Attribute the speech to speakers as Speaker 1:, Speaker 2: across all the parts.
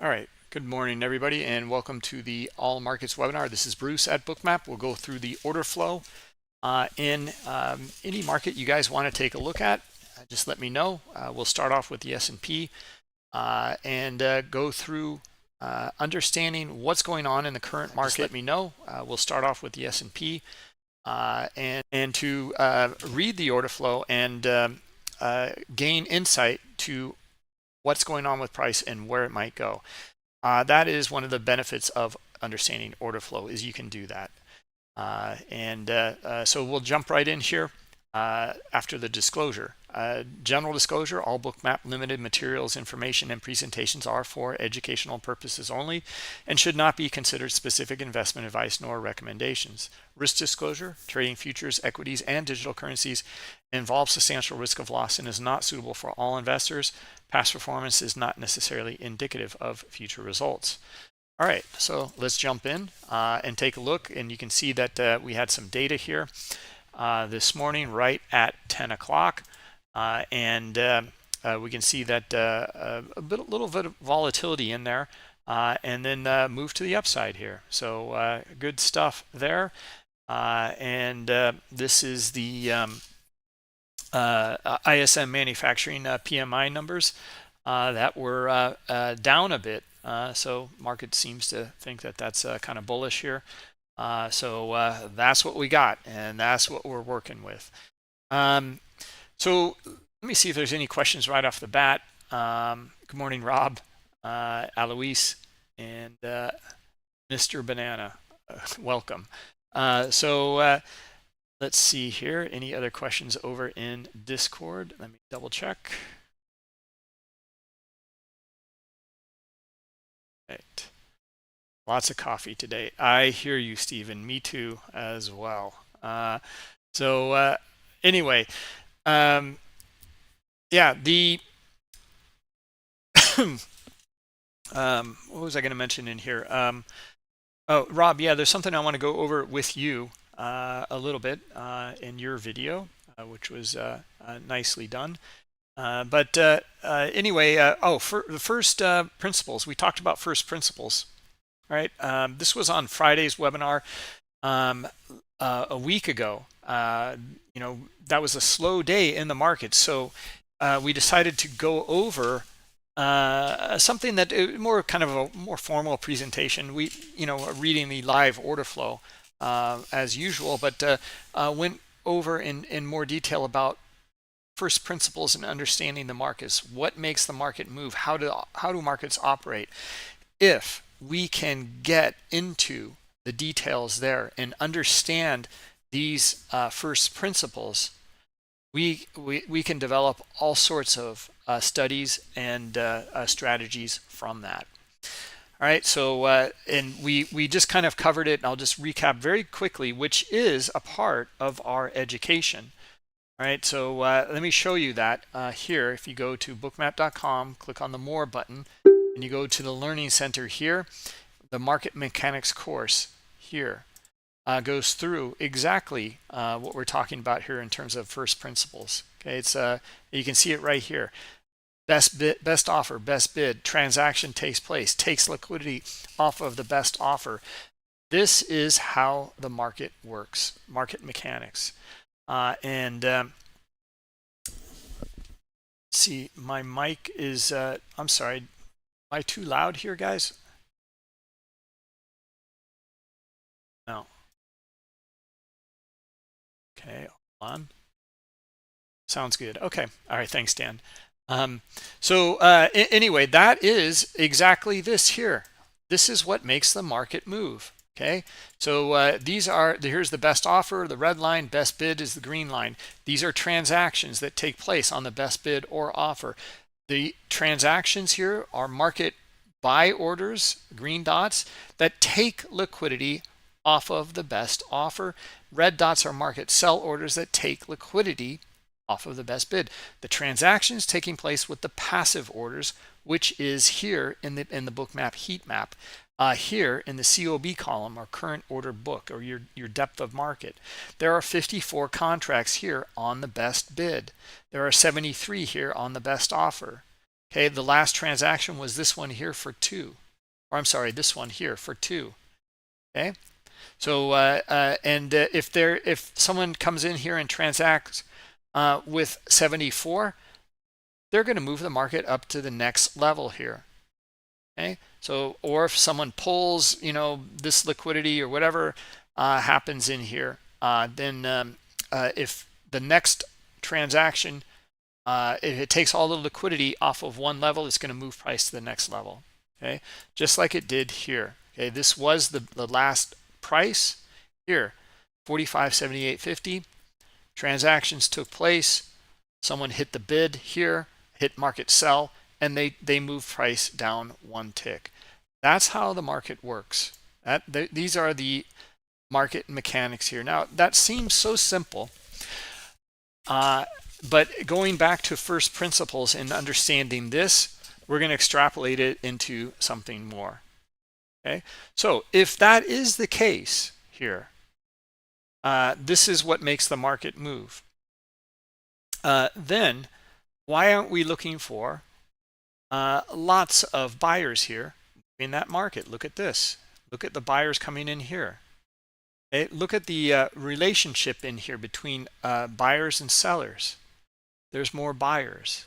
Speaker 1: All right, good morning, everybody, and welcome to the All Markets webinar. This is Bruce at Bookmap. We'll go through the order flow in any market you guys want to take a look at. Just let me know. We'll start off with the S&P and go through understanding what's going on in the current market. Just let me know. We'll start off with the S&P and to read the order flow and gain insight to what's going on with price and where it might go. That is one of the benefits of understanding order flow, is you can do that. So we'll jump right in here after the disclosure. General disclosure: all Bookmap Limited materials, information, and presentations are for educational purposes only and should not be considered specific investment advice nor recommendations. Risk disclosure: trading futures, equities, and digital currencies involves substantial risk of loss and is not suitable for all investors. Past performance is not necessarily indicative of future results. All right, so let's jump in and take a look. And you can see that we had some data here this morning right at 10 o'clock. We can see that little bit of volatility in there and then move to the upside here. So good stuff there. This is the ISM manufacturing PMI numbers that were down a bit. So market seems to think that that's kind of bullish here. So that's what we got, and that's what we're working with. So let me see if there's any questions right off the bat. Good morning, Rob, Alois, and Mr. Banana. Welcome. Let's see here. Any other questions over in Discord? Let me double check. Right. Lots of coffee today. I hear you, Stephen. Me too, as well. Anyway, yeah, the what was I going to mention in here? Oh, Rob, yeah, there's something I want to go over with you a little bit in your video, which was nicely done. Anyway, for the first principles, we talked about first principles, right? This was on Friday's webinar a week ago. That was a slow day in the market, so we decided to go over something that more kind of a more formal presentation. We, reading the live order flow as usual, but went over in more detail about first principles and understanding the markets. What makes the market move? How do markets operate? If we can get into the details there and understand these first principles, we can develop all sorts of studies and strategies from that. All right, so and we just kind of covered it, and I'll just recap very quickly, which is a part of our education. All right, so let me show you that here. If you go to bookmap.com, click on the More button, and you go to the Learning Center here, the Market Mechanics course here goes through exactly what we're talking about here in terms of first principles. Okay, it's you can see it right here. Best offer, best bid, transaction takes place, takes liquidity off of the best offer. This is how the market works, market mechanics. See, my mic is, I'm sorry, am I too loud here, guys? No. Okay, hold on. Sounds good. Okay. All right. Thanks, Dan. Anyway, that is exactly this here. This is what makes the market move. Okay, so here's the best offer, the red line. Best bid is the green line. These are transactions that take place on the best bid or offer. The transactions here are market buy orders, green dots, that take liquidity off of the best offer. Red dots are market sell orders that take liquidity off of the best bid. The transactions taking place with the passive orders, which is here in the Bookmap heat map. Here in the COB column, or current order book, or your depth of market, there are 54 contracts here on the best bid. There are 73 here on the best offer. Okay, the last transaction was this one here for 2, or I'm sorry, this one here for 2. Okay, so if someone comes in here and transacts with 74, they're going to move the market up to the next level here. Okay, so or if someone pulls, this liquidity or whatever happens in here, then if the next transaction, if it takes all the liquidity off of one level, it's going to move price to the next level. Okay, just like it did here. Okay, this was the last price here, 45.7850. Transactions took place. Someone hit the bid here, hit market sell, and they move price down one tick. That's how the market works. These are the market mechanics here. Now, that seems so simple, but going back to first principles and understanding this, we're going to extrapolate it into something more. Okay, so if that is the case here, this is what makes the market move. Then why aren't we looking for lots of buyers here in that market? Look at this. Look at the buyers coming in here. Okay, look at the relationship in here between buyers and sellers. There's more buyers.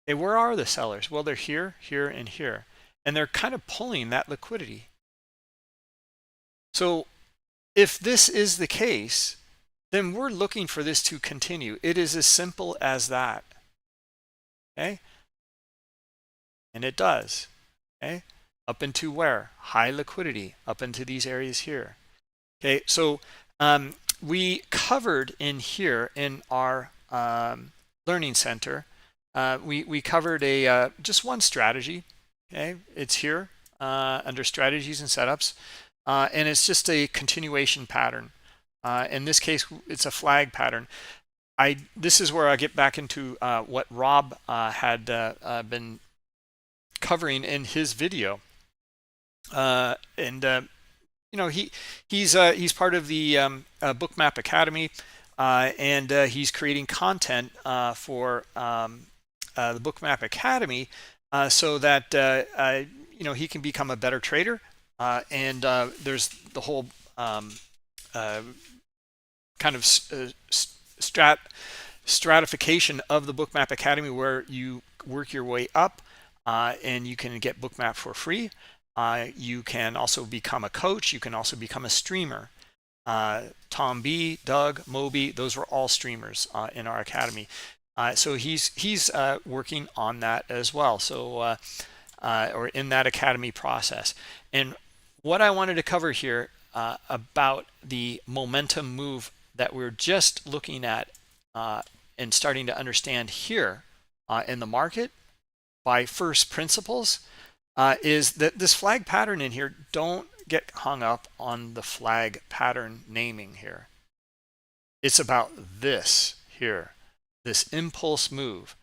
Speaker 1: Okay, where are the sellers? Well, they're here, here, and here. And they're kind of pulling that liquidity. So if this is the case, then we're looking for this to continue. It is as simple as that. Okay, and it does. Okay, up into where? High liquidity, up into these areas here. Okay, so we covered in here in our learning center, we covered a just one strategy. Okay, it's here under strategies and setups, and it's just a continuation pattern. In this case, it's a flag pattern. This is where I get back into what Rob had been covering in his video, he's part of the Bookmap Academy, and he's creating content for the Bookmap Academy so that he can become a better trader. And there's the whole kind of stratification of the Bookmap Academy, where you work your way up and you can get Bookmap for free. You can also become a coach. You can also become a streamer. Tom B, Doug, Moby, those were all streamers in our academy. So he's working on that as well. So or in that academy process. And what I wanted to cover here about the momentum move that we're just looking at and starting to understand here in the market by first principles is that this flag pattern in here, don't get hung up on the flag pattern naming here. It's about this here, this impulse move,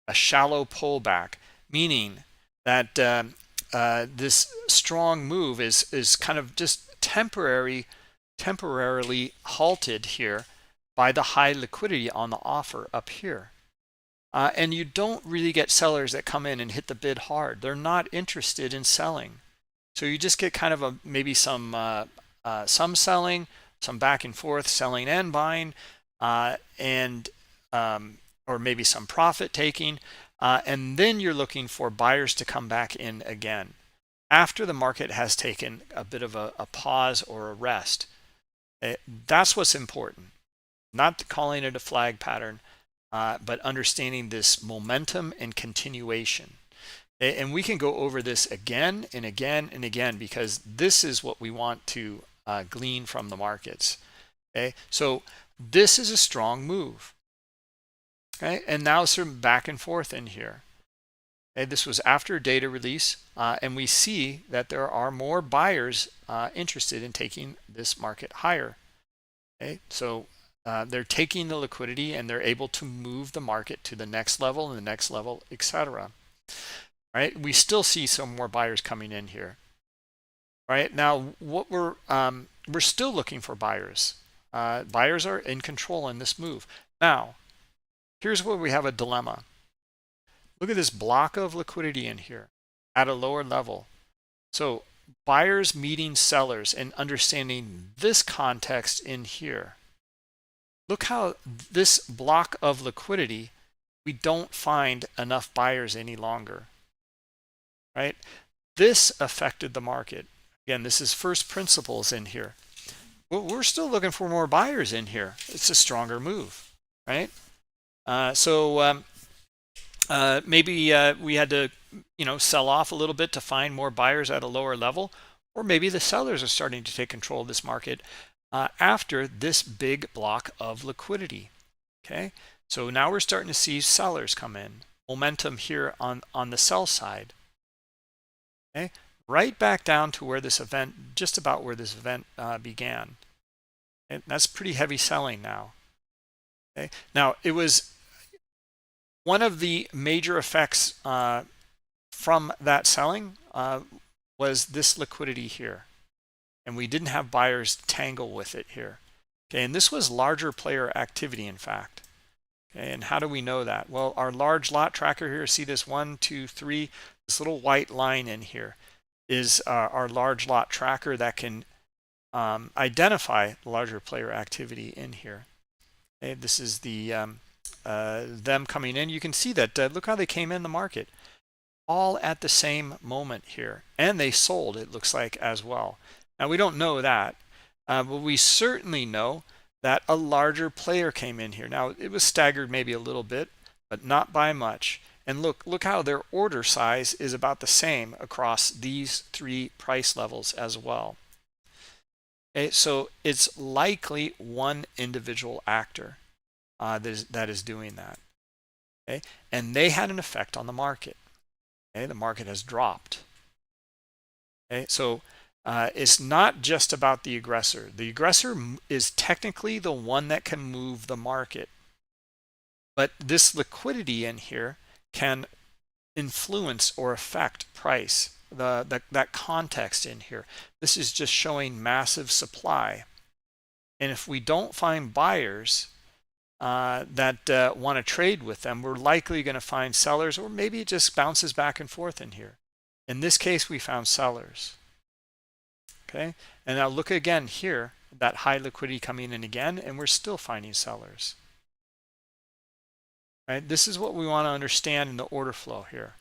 Speaker 1: a shallow pullback, meaning that this strong move is kind of just temporarily halted here by the high liquidity on the offer up here. And you don't really get sellers that come in and hit the bid hard. They're not interested in selling. So you just get kind of maybe some selling, some back and forth, selling and buying, or maybe some profit taking. And then you're looking for buyers to come back in again after the market has taken a bit of a pause or a rest. That's what's important. Not calling it a flag pattern, but understanding this momentum and continuation. And we can go over this again and again and again, because this is what we want to glean from the markets. Okay, so this is a strong move. Okay, and now some back and forth in here. Okay, this was after data release, and we see that there are more buyers interested in taking this market higher. Okay, so they're taking the liquidity and they're able to move the market to the next level and the next level, etc. Right? We still see some more buyers coming in here. Right now, what we're still looking for buyers. Buyers are in control in this move. Now, here's where we have a dilemma. Look at this block of liquidity in here at a lower level. So buyers meeting sellers and understanding this context in here. Look how this block of liquidity, we don't find enough buyers any longer, right? This affected the market. Again, this is first principles in here. Well, we're still looking for more buyers in here. It's a stronger move, right? Maybe we had to, sell off a little bit to find more buyers at a lower level, or maybe the sellers are starting to take control of this market after this big block of liquidity. Okay, so now we're starting to see sellers come in, momentum here on the sell side. Okay, right back down to where this event, just about where this event began. And that's pretty heavy selling now. Okay, now it was one of the major effects from that selling was this liquidity here, and we didn't have buyers tangle with it here. Okay, and this was larger player activity, in fact. Okay, and how do we know that? Well, our large lot tracker here, see this 1, 2, 3, this little white line in here is our large lot tracker that can identify larger player activity in here. Okay, this is the them coming in. You can see that look how they came in the market all at the same moment here, and they sold, it looks like, as well. Now we don't know that, but we certainly know that a larger player came in here. Now it was staggered maybe a little bit, but not by much. And look how their order size is about the same across these three price levels as well. Okay, so it's likely one individual actor that is doing that. Okay, and they had an effect on the market. Okay, the market has dropped. Okay, so it's not just about the aggressor. The aggressor is technically the one that can move the market, but this liquidity in here can influence or affect price. That context in here. This is just showing massive supply, and if we don't find buyers that want to trade with them, we're likely going to find sellers, or maybe it just bounces back and forth in here. In this case, we found sellers. Okay, and now look again here, that high liquidity coming in again, and we're still finding sellers. Right, this is what we want to understand in the order flow here,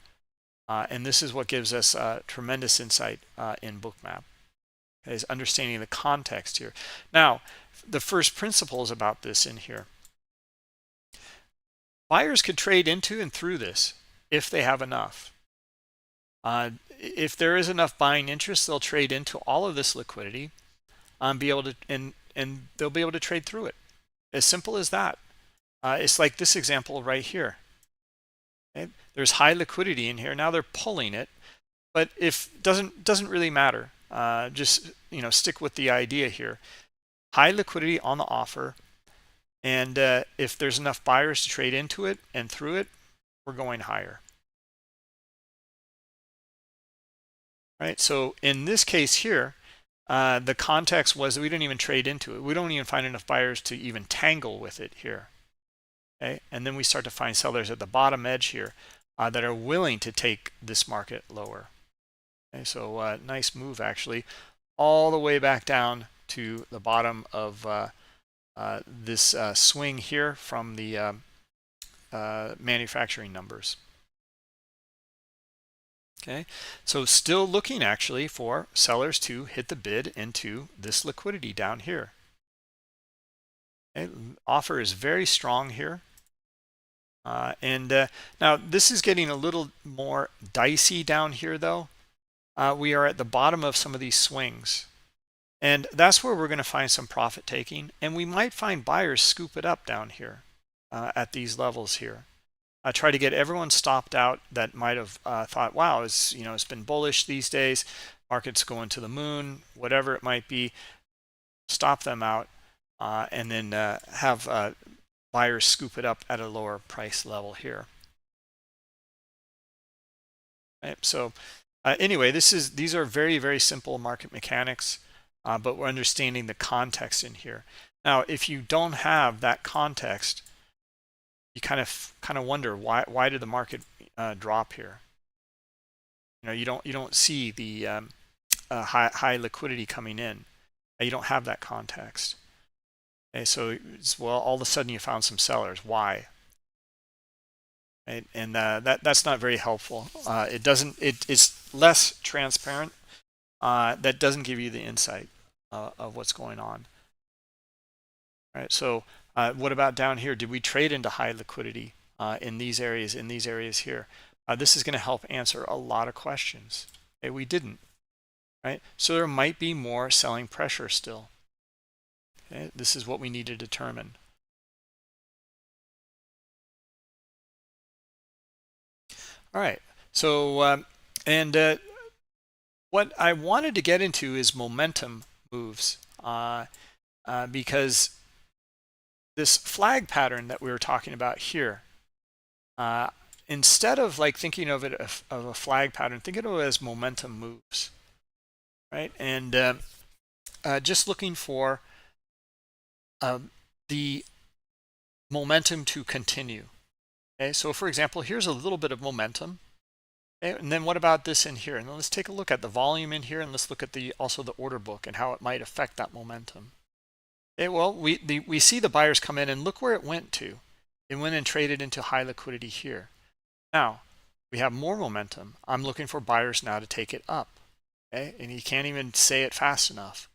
Speaker 1: and this is what gives us tremendous insight in Bookmap. Okay, is understanding the context here. Now, the first principles about this in here. Buyers could trade into and through this if they have enough. If there is enough buying interest, they'll trade into all of this liquidity, be able to, and they'll be able to trade through it. As simple as that. It's like this example right here. Okay? There's high liquidity in here. Now they're pulling it, but if doesn't really matter. Just stick with the idea here. High liquidity on the offer. And if there's enough buyers to trade into it and through it, we're going higher. Right. So in this case here, the context was that we didn't even trade into it. We don't even find enough buyers to even tangle with it here. Okay. And then we start to find sellers at the bottom edge here that are willing to take this market lower. Okay. So nice move, actually, all the way back down to the bottom of this swing here from the manufacturing numbers. Okay, so still looking actually for sellers to hit the bid into this liquidity down here. Okay, offer is very strong here. Now this is getting a little more dicey down here though. We are at the bottom of some of these swings. And that's where we're going to find some profit taking, and we might find buyers scoop it up down here at these levels here. I try to get everyone stopped out that might have thought, wow, it's been bullish these days, market's going to the moon, whatever it might be. Stop them out, and then have buyers scoop it up at a lower price level here. Right, so anyway, these are very, very simple market mechanics. But we're understanding the context in here. Now, if you don't have that context, you kind of wonder why did the market drop here. You don't see the high liquidity coming in. You don't have that context. Okay, so it's, well, all of a sudden you found some sellers. Why? Right? And that's not very helpful. It's less transparent. That doesn't give you the insight of what's going on. All right. So what about down here? Did we trade into high liquidity in these areas? In these areas here, this is going to help answer a lot of questions. Okay, we didn't. Right. So there might be more selling pressure still. Okay, this is what we need to determine. All right. So what I wanted to get into is momentum moves, because this flag pattern that we were talking about here, instead of like thinking of it of a flag pattern, think of it as momentum moves, right? And just looking for the momentum to continue. Okay, so for example, here's a little bit of momentum. Okay, and then what about this in here? And let's take a look at the volume in here, and let's look at also the order book and how it might affect that momentum. Okay, well, we see the buyers come in, and look where it went to. It went and traded into high liquidity here. Now we have more momentum. I'm looking for buyers now to take it up. Okay, and you can't even say it fast enough.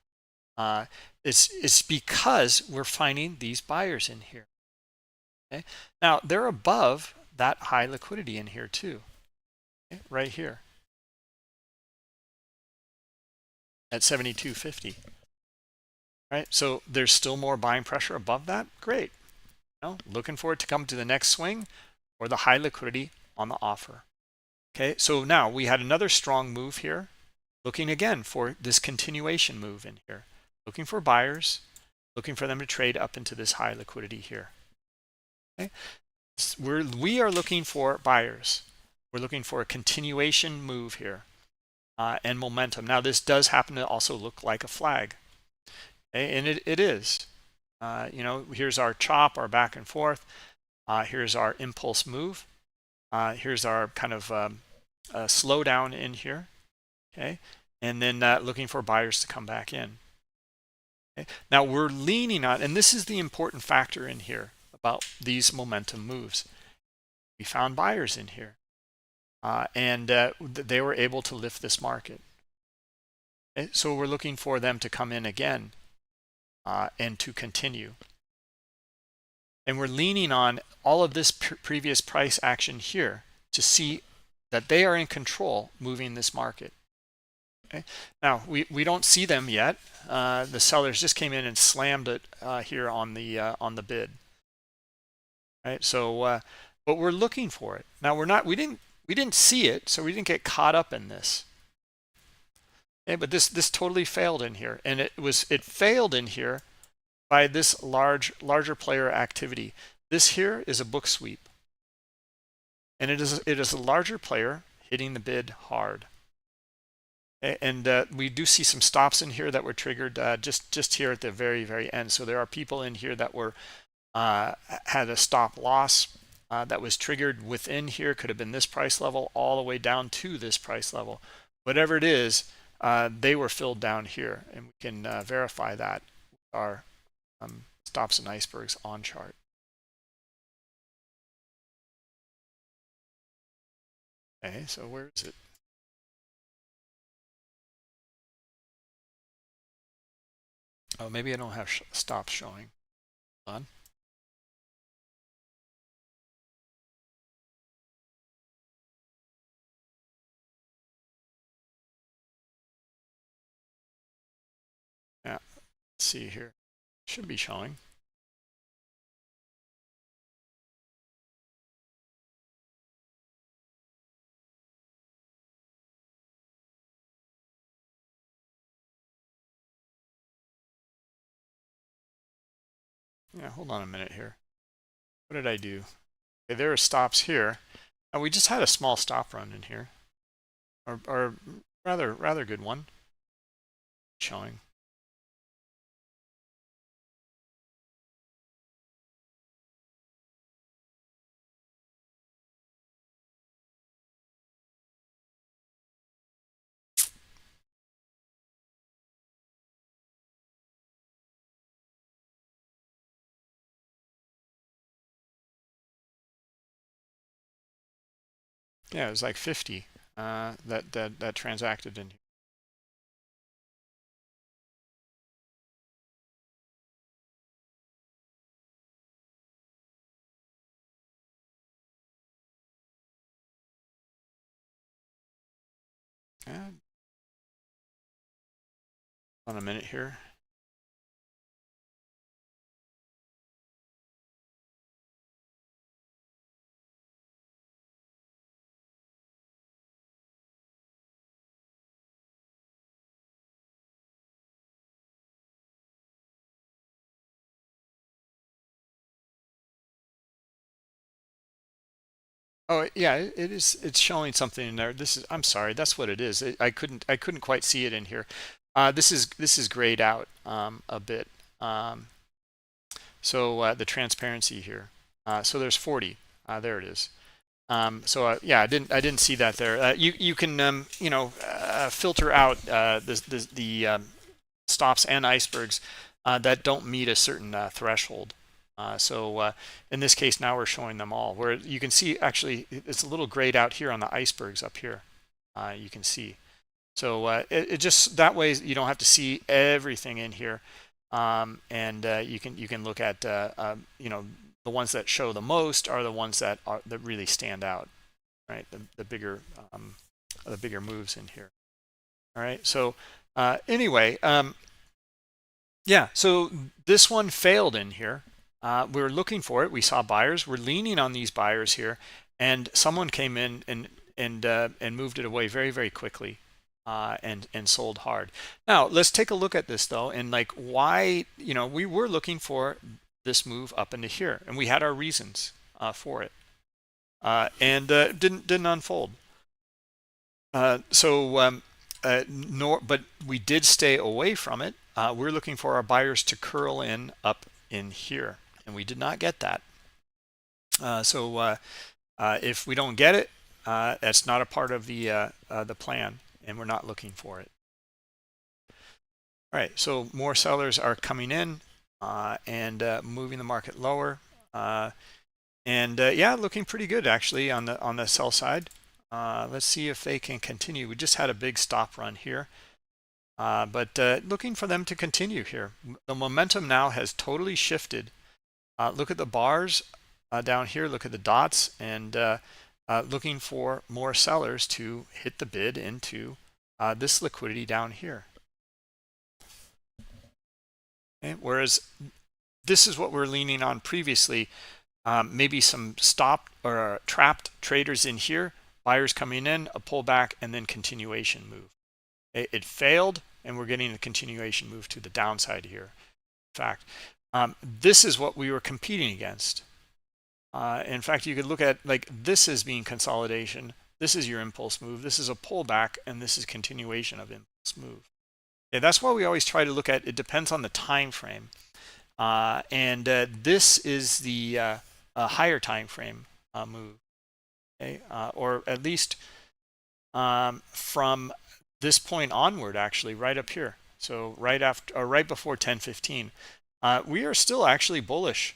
Speaker 1: It's because we're finding these buyers in here. Okay, now they're above that high liquidity in here too. Okay, right here at 72.50. Right, so there's still more buying pressure above that. Great. Looking for it to come to the next swing or the high liquidity on the offer. Okay, so now we had another strong move here, looking again for this continuation move in here, looking for buyers, looking for them to trade up into this high liquidity here. Okay, we are looking for buyers. We're looking for a continuation move here and momentum. Now this does happen to also look like a flag. Okay, and it is. Here's our chop, our back and forth. Here's our impulse move. Here's our kind of slowdown in here. Okay, and then looking for buyers to come back in. Okay? Now we're leaning on, and this is the important factor in here about these momentum moves. We found buyers in here, and they were able to lift this market. Okay? So we're looking for them to come in again and to continue. And we're leaning on all of this previous price action here to see that they are in control moving this market. Okay. Now we don't see them yet. The sellers just came in and slammed it here on the bid. Right. So, but we're looking for it. Now we didn't see it, so we didn't get caught up in this. Okay, but this totally failed in here, and it failed in here by this larger player activity. This here is a book sweep, and it is a larger player hitting the bid hard. And we do see some stops in here that were triggered just here at the very end. So there are people in here that were had a stop loss that was triggered within here. Could have been this price level all the way down to this price level. Whatever it is, they were filled down here, and we can verify that with our stops and icebergs on chart. Okay, so where is it? Oh, maybe I don't have stops showing. Hold on. Yeah, let's see here. Should be showing. Yeah, hold on a minute here. What did I do? Okay, there are stops here. And we just had a small stop run in here, or rather good one. Showing. Yeah, it was like 50 that transacted in here. On a minute here. Oh yeah, it is. It's showing something in there. This is. I'm sorry. That's what it is. I couldn't quite see it in here. This is grayed out a bit. Um, so the transparency here. So there's 40. There it is. So yeah, I didn't see that there. You can filter out the stops and icebergs that don't meet a certain threshold. So in this case, now we're showing them all. Where you can see actually it's a little grayed out here on the icebergs up here. You can see. So it just that way you don't have to see everything in here, and you can look at the ones that show the most are the ones that really stand out, right? The bigger moves in here. All right. So anyway, yeah. So this one failed in here. We were looking for it. We saw buyers. We're leaning on these buyers here, and someone came in and moved it away very, very quickly, and sold hard. Now let's take a look at this though, and like why we were looking for this move up into here, and we had our reasons for it, and didn't unfold. But we did stay away from it. We're looking for our buyers to curl in up in here, and we did not get that. So if we don't get it, that's not a part of the plan, and we're not looking for it. All right, so more sellers are coming in and moving the market lower, and yeah, looking pretty good actually on the sell side. Let's see if they can continue. We just had a big stop run here. But looking for them to continue here. The momentum now has totally shifted. Look at the bars down here. Look at the dots, and looking for more sellers to hit the bid into this liquidity down here. Okay? Whereas this is what we're leaning on previously. Maybe some stopped or trapped traders in here, buyers coming in, a pullback, and then continuation move. It failed, and we're getting a continuation move to the downside here. In fact, this is what we were competing against. In fact, you could look at like this as being consolidation. This is your impulse move. This is a pullback, and this is continuation of impulse move. Yeah, that's why we always try to look at it. Depends on the time frame, and this is the higher time frame move, okay? Or at least from this point onward, actually, right up here. So right after or right before 10:15, we are still actually bullish.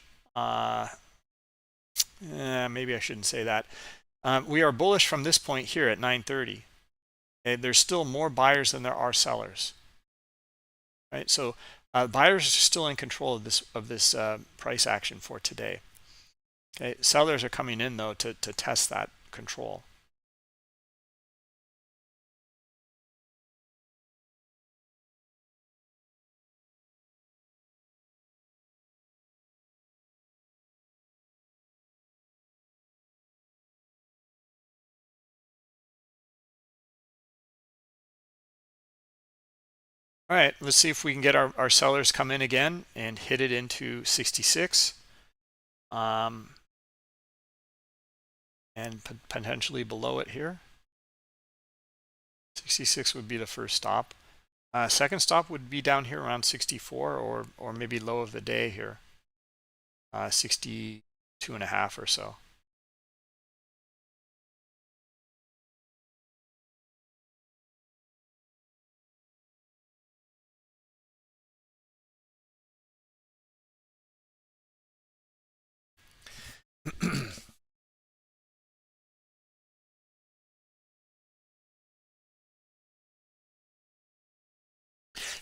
Speaker 1: Maybe I shouldn't say that. We are bullish from this point here at 9:30. Okay? There's still more buyers than there are sellers, right? So buyers are still in control of this price action for today. Okay, sellers are coming in though to test that control. All right, let's see if we can get our sellers come in again and hit it into 66, and potentially below it here. 66 would be the first stop. Second stop would be down here around 64, or maybe low of the day here, 62.5 or so.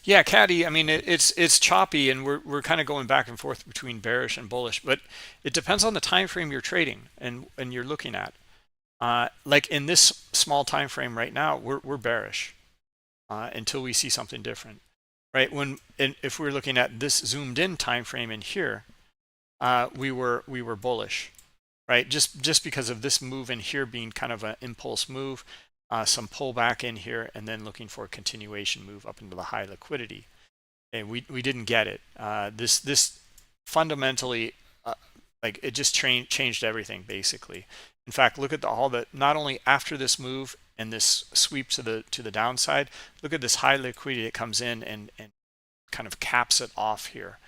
Speaker 1: Yeah, Caddy, I mean it's choppy, and we're kind of going back and forth between bearish and bullish, but it depends on the time frame you're trading and you're looking at. Like in this small time frame right now, we're bearish until we see something different, right? If we're looking at this zoomed in time frame in here, we were bullish, right? Just because of this move in here being kind of an impulse move, some pullback in here, and then looking for a continuation move up into the high liquidity. And we didn't get it. This fundamentally, like it just changed everything basically. In fact, look at all the, not only after this move and this sweep to the downside, look at this high liquidity that comes in and kind of caps it off here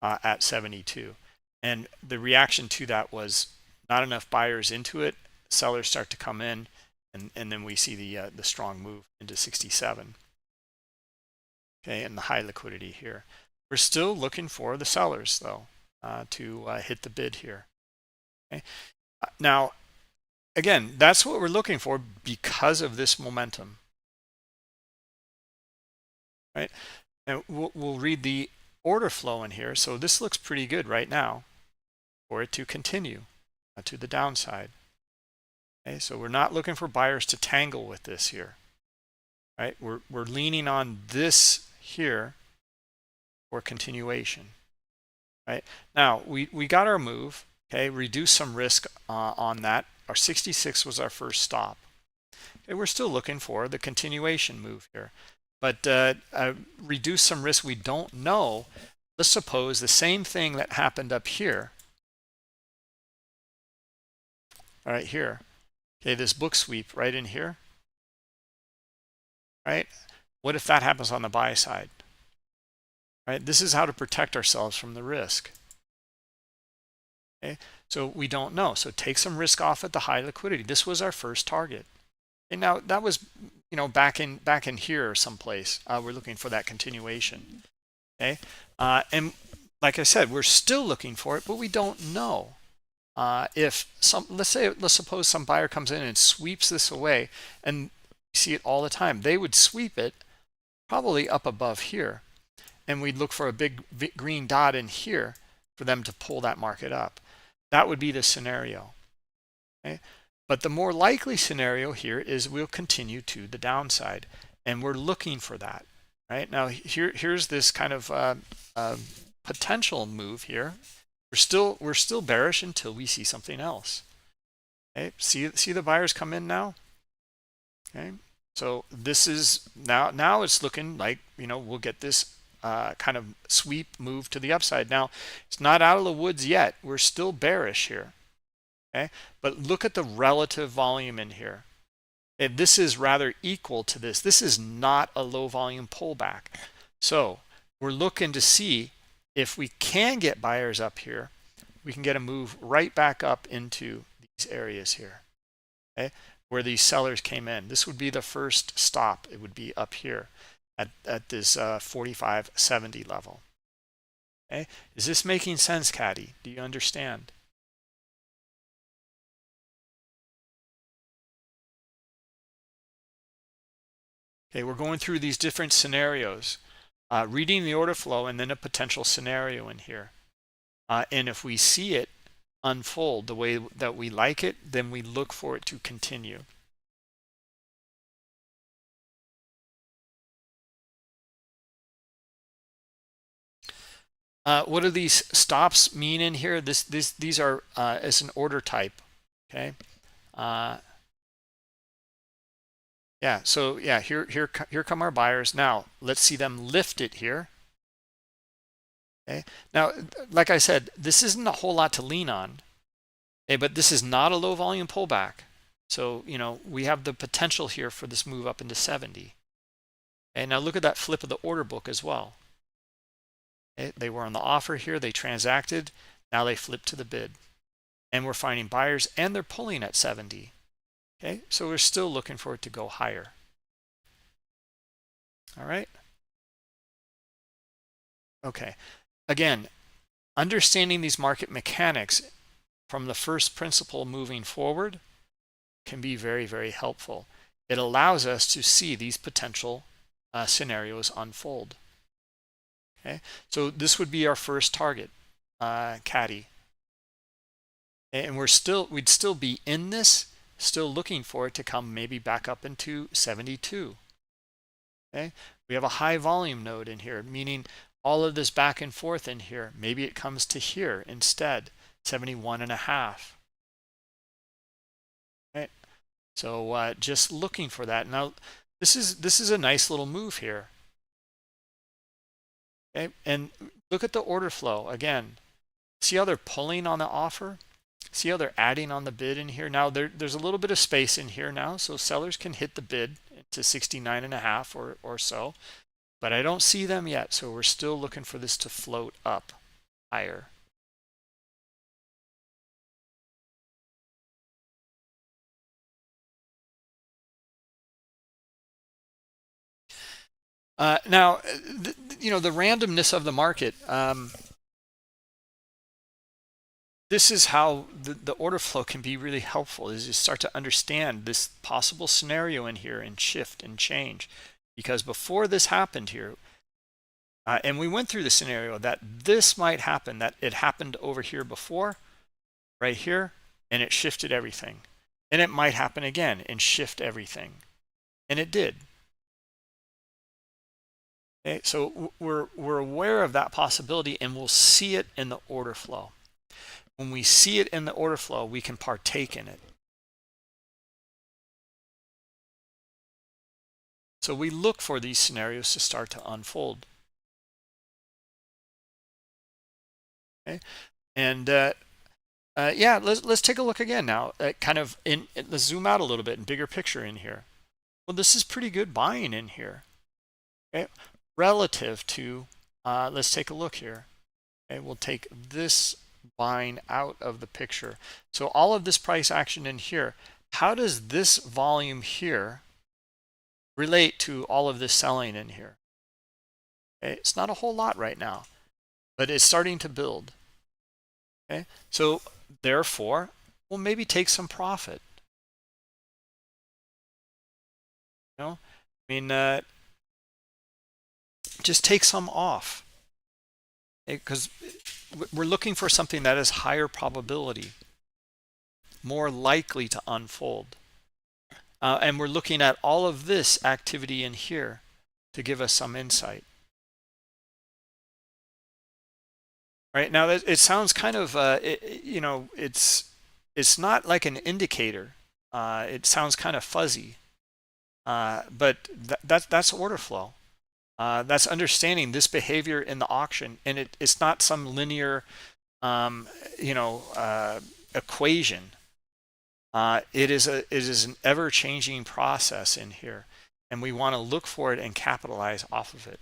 Speaker 1: at 72. And the reaction to that was not enough buyers into it. Sellers start to come in, and then we see the strong move into 67. Okay, and the high liquidity here. We're still looking for the sellers though to hit the bid here. Okay, now again, that's what we're looking for because of this momentum, right? And we'll read the order flow in here. So this looks pretty good right now for it to continue to the downside. Okay, so we're not looking for buyers to tangle with this here, right? We're leaning on this here for continuation, right? Now we got our move, okay, reduce some risk on that. Our 66 was our first stop. Okay, we're still looking for the continuation move here, but reduce some risk. We don't know. Let's suppose the same thing that happened up here, all right, here. Okay, this book sweep right in here, right? What if that happens on the buy side? Right? This is how to protect ourselves from the risk. Okay, so we don't know. So take some risk off at the high liquidity. This was our first target. And now that was, you know, back in here or someplace. We're looking for that continuation. Okay, and like I said, we're still looking for it, but we don't know. If let's suppose some buyer comes in and sweeps this away, and you see it all the time. They would sweep it probably up above here, and we'd look for a big green dot in here for them to pull that market up. That would be the scenario. Okay, but the more likely scenario here is we'll continue to the downside, and we're looking for that. Right now, here's this kind of potential move here. We're still bearish until we see something else. Okay, see the buyers come in now. Okay, so this is now it's looking like, you know, we'll get this kind of sweep move to the upside. Now it's not out of the woods yet. We're still bearish here. Okay, but look at the relative volume in here. And this is rather equal to this. This is not a low volume pullback. So we're looking to see if we can get buyers up here, we can get a move right back up into these areas here, okay, where these sellers came in. This would be the first stop. It would be up here at this 45.70 level. Okay, is this making sense, Caddy? Do you understand? Okay, we're going through these different scenarios. Reading the order flow and then a potential scenario in here. And if we see it unfold the way that we like it, then we look for it to continue. What do these stops mean in here? These are as an order type. Okay. Yeah. So yeah, here come our buyers. Now let's see them lift it here. Okay. Now, like I said, this isn't a whole lot to lean on. Okay, but this is not a low volume pullback. So, you know, we have the potential here for this move up into 70. Okay, now look at that flip of the order book as well. Okay, they were on the offer here, they transacted, now they flip to the bid. And we're finding buyers and they're pulling at 70. Okay, so we're still looking for it to go higher. All right. Okay, again, understanding these market mechanics from the first principle moving forward can be very, very helpful. It allows us to see these potential scenarios unfold. Okay, so this would be our first target, caddy, and we'd still be in this, still looking for it to come maybe back up into 72. Okay, we have a high volume node in here, meaning all of this back and forth in here, maybe it comes to here instead, 71.5. Right, so just looking for that. Now this is a nice little move here. Okay, and look at the order flow again. See how they're pulling on the offer? See how they're adding on the bid in here? Now there's a little bit of space in here now, so sellers can hit the bid to 69.5 or so, but I don't see them yet, so we're still looking for this to float up higher. Now, you know, the randomness of the market, this is how the order flow can be really helpful, is you start to understand this possible scenario in here and shift and change. Because before this happened here, and we went through the scenario that this might happen, that it happened over here before, right here, and it shifted everything. And it might happen again and shift everything. And it did. Okay, so we're aware of that possibility, and we'll see it in the order flow. When we see it in the order flow, we can partake in it. So we look for these scenarios to start to unfold. Okay, and yeah, let's take a look again now. Let's zoom out a little bit and bigger picture in here. Well, this is pretty good buying in here. Okay, relative to let's take a look here. Okay, we'll take this buying out of the picture. So all of this price action in here, how does this volume here relate to all of this selling in here? Okay, it's not a whole lot right now, but it's starting to build. Okay, so therefore we'll maybe take some profit. You know, I mean, just take some off, because we're looking for something that is higher probability, more likely to unfold. And we're looking at all of this activity in here to give us some insight. Right now, it sounds kind of, you know, it's not like an indicator. It sounds kind of fuzzy, but that's order flow. That's understanding this behavior in the auction, and it's not some linear, you know, equation. It is an ever-changing process in here, and we want to look for it and capitalize off of it.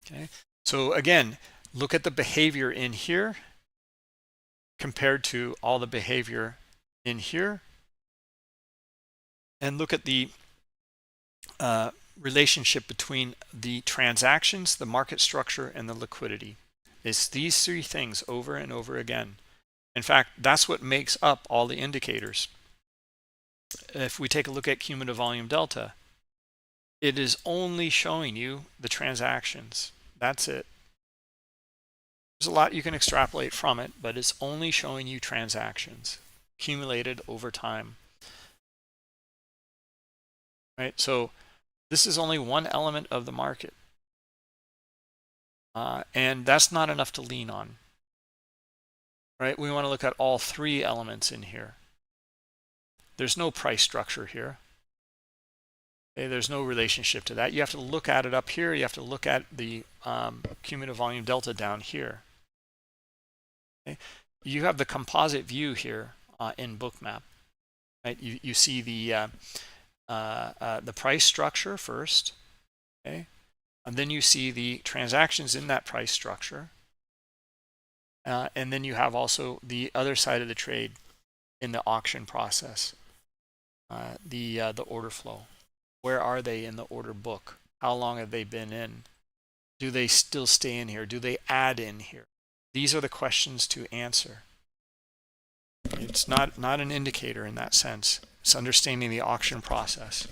Speaker 1: Okay, so again, look at the behavior in here compared to all the behavior in here, and look at the relationship between the transactions, the market structure, and the liquidity. It's these three things over and over again. In fact, that's what makes up all the indicators. If we take a look at cumulative volume delta, it is only showing you the transactions. That's it. There's a lot you can extrapolate from it, but it's only showing you transactions accumulated over time. Right, so this is only one element of the market, and that's not enough to lean on. Right, we want to look at all three elements in here. There's no price structure here. Okay, there's no relationship to that. You have to look at it up here. You have to look at the cumulative volume delta down here. Okay, you have the composite view here in Bookmap. Right, you see the price structure first, okay, and then you see the transactions in that price structure, and then you have also the other side of the trade in the auction process, the order flow. Where are they in the order book? How long have they been in? Do they still stay in here? Do they add in here? These are the questions to answer. It's not an indicator in that sense. It's understanding the auction process.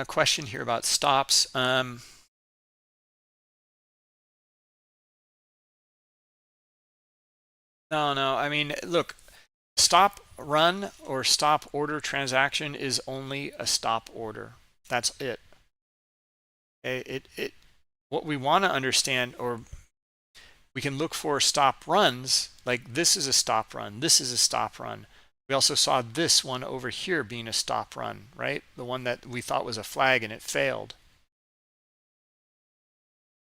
Speaker 1: Question here about stops. No. I mean, look, stop run or stop order transaction is only a stop order. That's it. What we want to understand, or we can look for stop runs, like this is a stop run, this is a stop run. We also saw this one over here being a stop run, right? The one that we thought was a flag and it failed.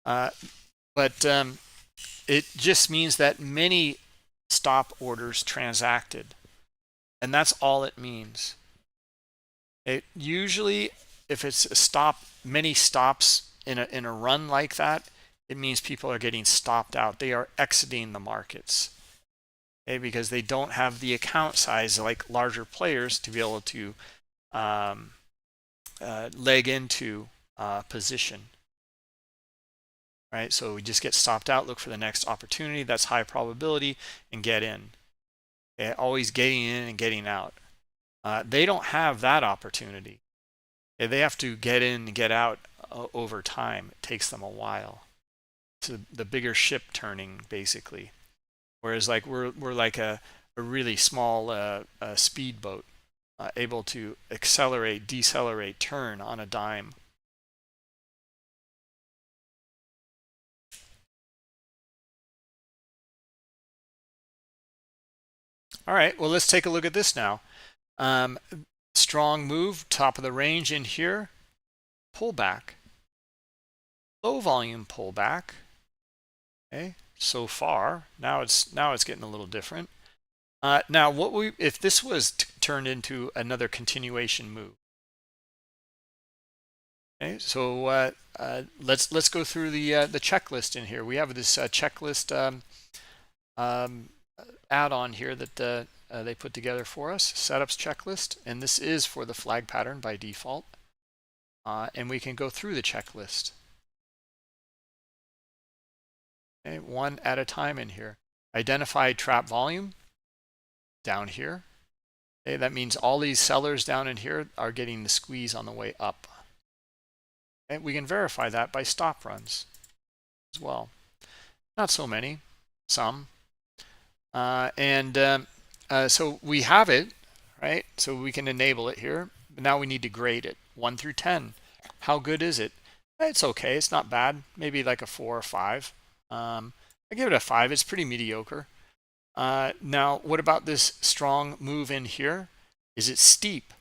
Speaker 1: But it just means that many stop orders transacted, and that's all it means. It usually, if it's a stop, many stops in a run like that, it means people are getting stopped out. They are exiting the markets, okay, because they don't have the account size like larger players to be able to leg into position. Right, so we just get stopped out, look for the next opportunity that's high probability, and get in. Okay? Always getting in and getting out. They don't have that opportunity. Okay? They have to get in and get out over time. It takes them a while. It's the bigger ship turning, basically. Whereas like we're like a really small speedboat, able to accelerate, decelerate, turn on a dime. All right, well, let's take a look at this now. Strong move, top of the range in here, pullback, low volume pullback. Okay, so far now it's getting a little different. Now, if this was turned into another continuation move? Okay, so let's go through the checklist in here. We have this checklist add-on here that they put together for us, setups checklist, and this is for the flag pattern by default. And we can go through the checklist. Okay, one at a time in here. Identify trap volume down here. Okay, that means all these sellers down in here are getting the squeeze on the way up. And we can verify that by stop runs as well. Not so many, some. So we have it, right? So we can enable it here. But now we need to grade it, 1 through 10. How good is it? It's okay. It's not bad. Maybe like a 4 or 5. I give it a 5. It's pretty mediocre. Now, what about this strong move in here? Is it steep?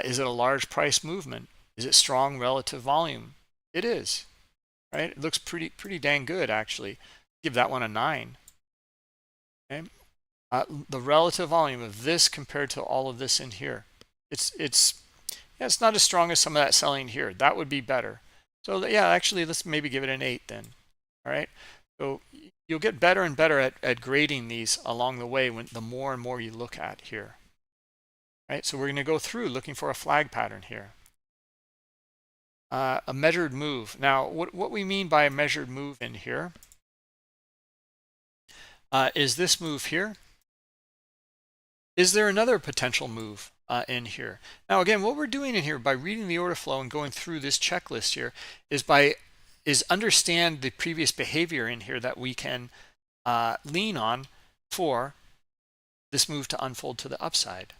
Speaker 1: Is it a large price movement? Is it strong relative volume? It is, right? It looks pretty dang good, actually. Give that one a 9. Okay. The relative volume of this compared to all of this in here, it's not as strong as some of that selling here. That would be better. So yeah, actually, let's maybe give it an 8 then. All right. So you'll get better and better at grading these along the way the more and more you look at here. Right. So we're going to go through looking for a flag pattern here. A measured move. Now, what we mean by a measured move in here is this move here. Is there another potential move in here? Now, again, what we're doing in here by reading the order flow and going through this checklist here is understand the previous behavior in here that we can lean on for this move to unfold to the upside.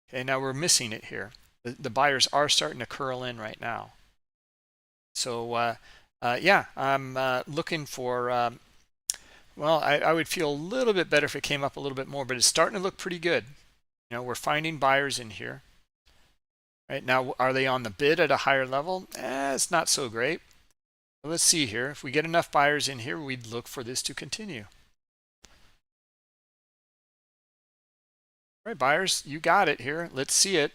Speaker 1: Okay, now we're missing it here. The buyers are starting to curl in right now. So yeah, I'm looking for, well, I would feel a little bit better if it came up a little bit more, but it's starting to look pretty good. You know, we're finding buyers in here. Right now, are they on the bid at a higher level? It's not so great. Let's see here. If we get enough buyers in here, we'd look for this to continue. All right, buyers, you got it here. Let's see it.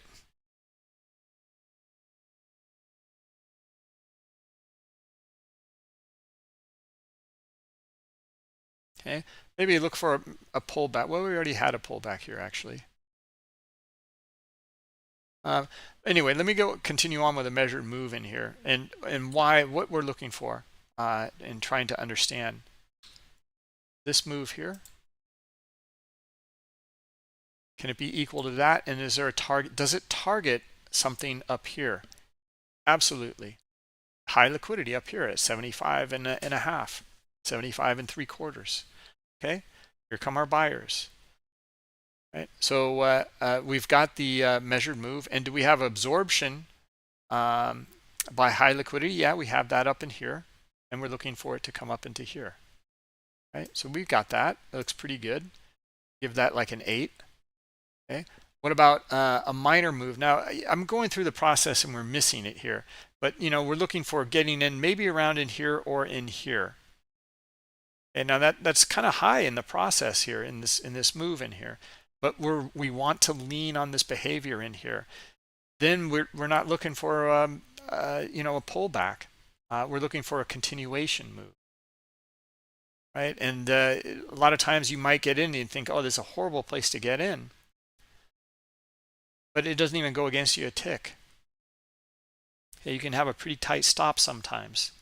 Speaker 1: Okay, maybe look for a pullback. Well, we already had a pullback here, actually. Anyway, let me continue on with a measured move in here, and what we're looking for, and trying to understand this move here. Can it be equal to that? And is there a target? Does it target something up here? Absolutely. High liquidity up here at 75 and a half, 75 and 3/4. Okay, here come our buyers. Right, so we've got the measured move. And do we have absorption by high liquidity? Yeah, we have that up in here, and we're looking for it to come up into here. Right, so we've got that. It looks pretty good. Give that like an 8. Okay, what about a minor move? Now I'm going through the process and we're missing it here, but we're looking for getting in maybe around in here or in here. And now that's kind of high in the process here in this move in here, but we want to lean on this behavior in here. Then we're not looking for a pullback. We're looking for a continuation move. Right, and a lot of times you might get in and think, oh, this is a horrible place to get in, but it doesn't even go against you a tick. Okay, you can have a pretty tight stop sometimes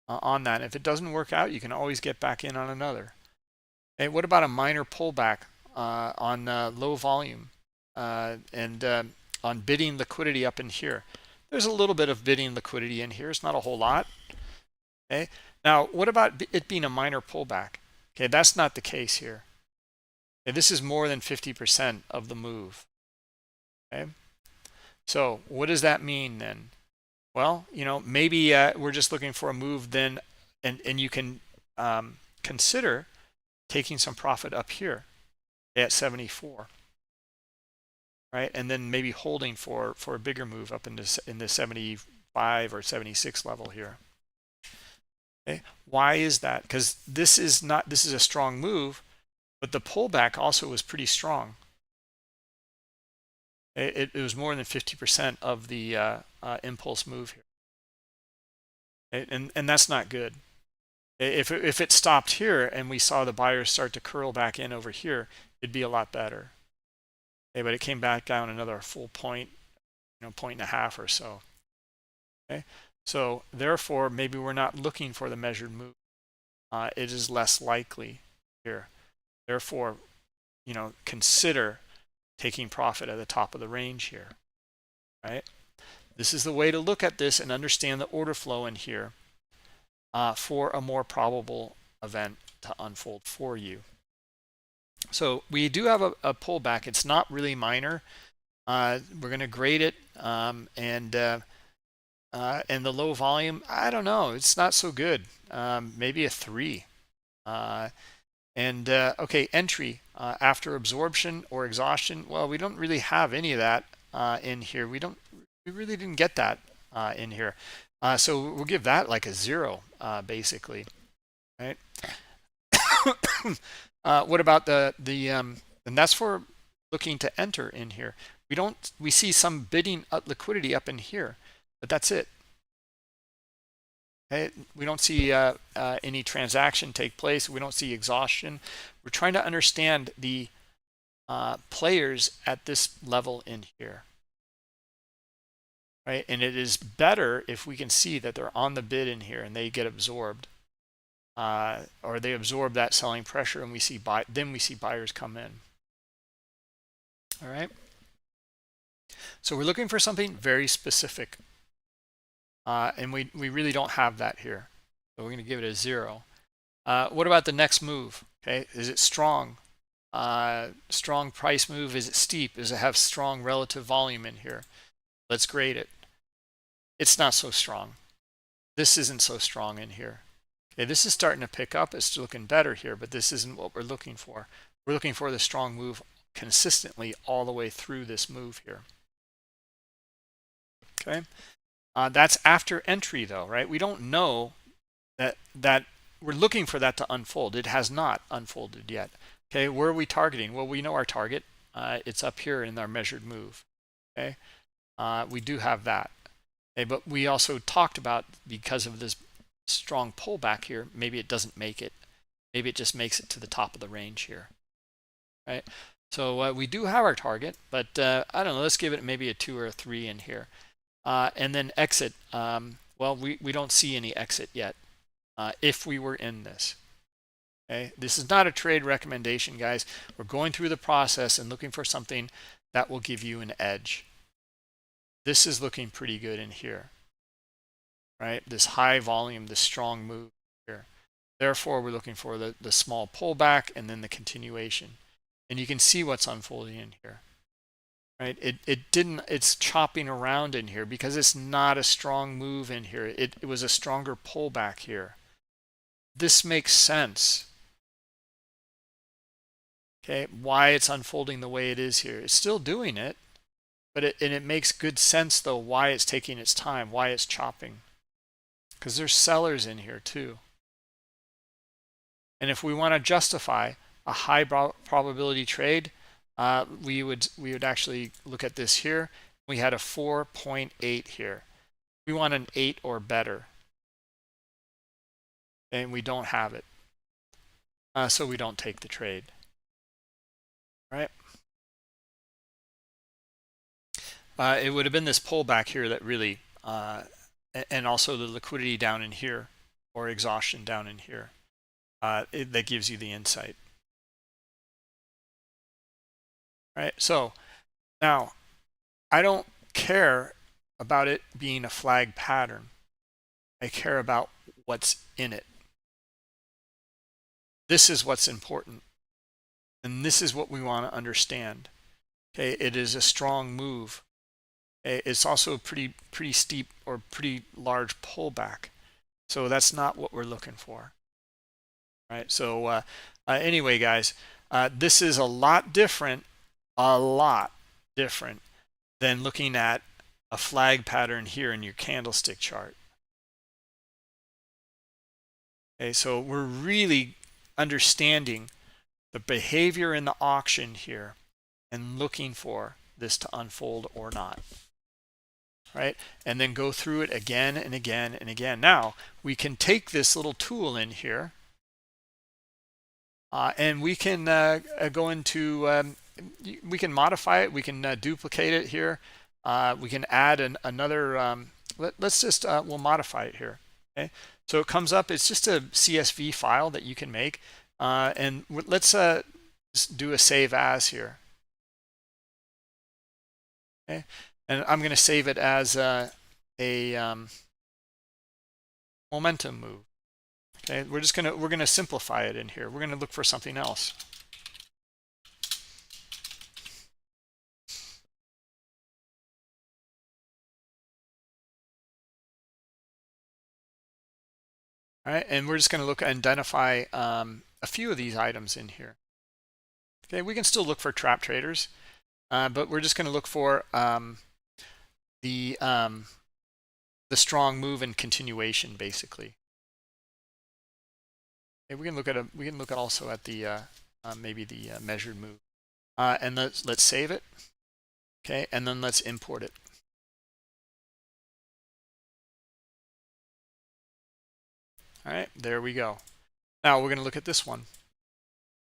Speaker 1: on that. If it doesn't work out, you can always get back in on another. And what about a minor pullback on low volume and on bidding liquidity up in here? There's a little bit of bidding liquidity in here. It's not a whole lot. Okay, now what about it being a minor pullback? Okay, that's not the case here. Okay, this is more than 50% of the move. Okay, so what does that mean then? Well, maybe we're just looking for a move then, and you can consider taking some profit up here at 74, right? And then maybe holding for a bigger move up in the 75 or 76 level here. Okay, why is that? Because this is a strong move, but the pullback also was pretty strong. It was more than 50% of the impulse move here, and that's not good. If it stopped here and we saw the buyers start to curl back in over here, it'd be a lot better. Okay, but it came back down another full point, point and a half or so. Okay, so therefore maybe we're not looking for the measured move. It is less likely here. Therefore, consider taking profit at the top of the range here, right? This is the way to look at this and understand the order flow in here for a more probable event to unfold for you. So we do have a pullback. It's not really minor. We're going to grade it, and the low volume, I don't know. It's not so good. Maybe a 3. Okay, entry after absorption or exhaustion. Well, we don't really have any of that in here. We really didn't get that in here. So we'll give that like a 0, basically, right? What about and that's for looking to enter in here. We see some bidding liquidity up in here, but that's it. Okay, we don't see any transaction take place. We don't see exhaustion. We're trying to understand the players at this level in here, right? And it is better if we can see that they're on the bid in here and they get absorbed, or they absorb that selling pressure, and we see buyers come in. All right. So we're looking for something very specific. And we really don't have that here. So we're going to give it a 0. What about the next move? Okay, is it strong? Strong price move? Is it steep? Does it have strong relative volume in here? Let's grade it. It's not so strong. This isn't so strong in here. Okay, this is starting to pick up. It's looking better here, but this isn't what we're looking for. We're looking for the strong move consistently all the way through this move here. Okay. That's after entry though, right? We don't know that we're looking for that to unfold. It has not unfolded yet. Okay, where are we targeting? Well, we know our target. It's up here in our measured move. Okay, we do have that. Okay, but we also talked about, because of this strong pullback here, maybe it doesn't make it. Maybe it just makes it to the top of the range here. Right? So we do have our target, but I don't know, let's give it maybe a 2 or a 3 in here. And then exit. Well, we don't see any exit yet if we were in this. Okay, this is not a trade recommendation, guys. We're going through the process and looking for something that will give you an edge. This is looking pretty good in here, right? This high volume, this strong move here. Therefore, we're looking for the small pullback and then the continuation. And you can see what's unfolding in here, right? It's chopping around in here because it's not a strong move in here. It was a stronger pullback here. This makes sense. Okay, why it's unfolding the way it is here. It's still doing it, but it makes good sense though why it's taking its time, why it's chopping. Because there's sellers in here too. And if we want to justify a high probability trade, we would actually look at this here. We had a 4.8 here. We want an 8 or better, and we don't have it, so we don't take the trade. Right? It would have been this pullback here that really, and also the liquidity down in here or exhaustion down in here, that gives you the insight. Right? So now I don't care about it being a flag pattern. I care about what's in it. This is what's important. And this is what we want to understand. Okay, it is a strong move. It's also a pretty steep or pretty large pullback. So that's not what we're looking for. Right? So anyway, guys, this is a lot different than looking at a flag pattern here in your candlestick chart. Okay, so we're really understanding the behavior in the auction here and looking for this to unfold or not, right? And then go through it again and again and again. Now we can take this little tool in here and we can go into we can modify it, we can duplicate it here, we can add another let's just we'll modify it here. Okay, so it comes up, it's just a CSV file that you can make. And let's do a save as here. Okay, and I'm going to save it as a momentum move. Okay, we're gonna simplify it in here. We're gonna look for something else. All right, and we're just going to look identify a few of these items in here. Okay, we can still look for trap traders, but we're just going to look for the strong move and continuation, basically. Okay, we can look at also at the maybe the measured move, and let's save it. Okay, and then let's import it. All right, there we go. Now we're going to look at this one.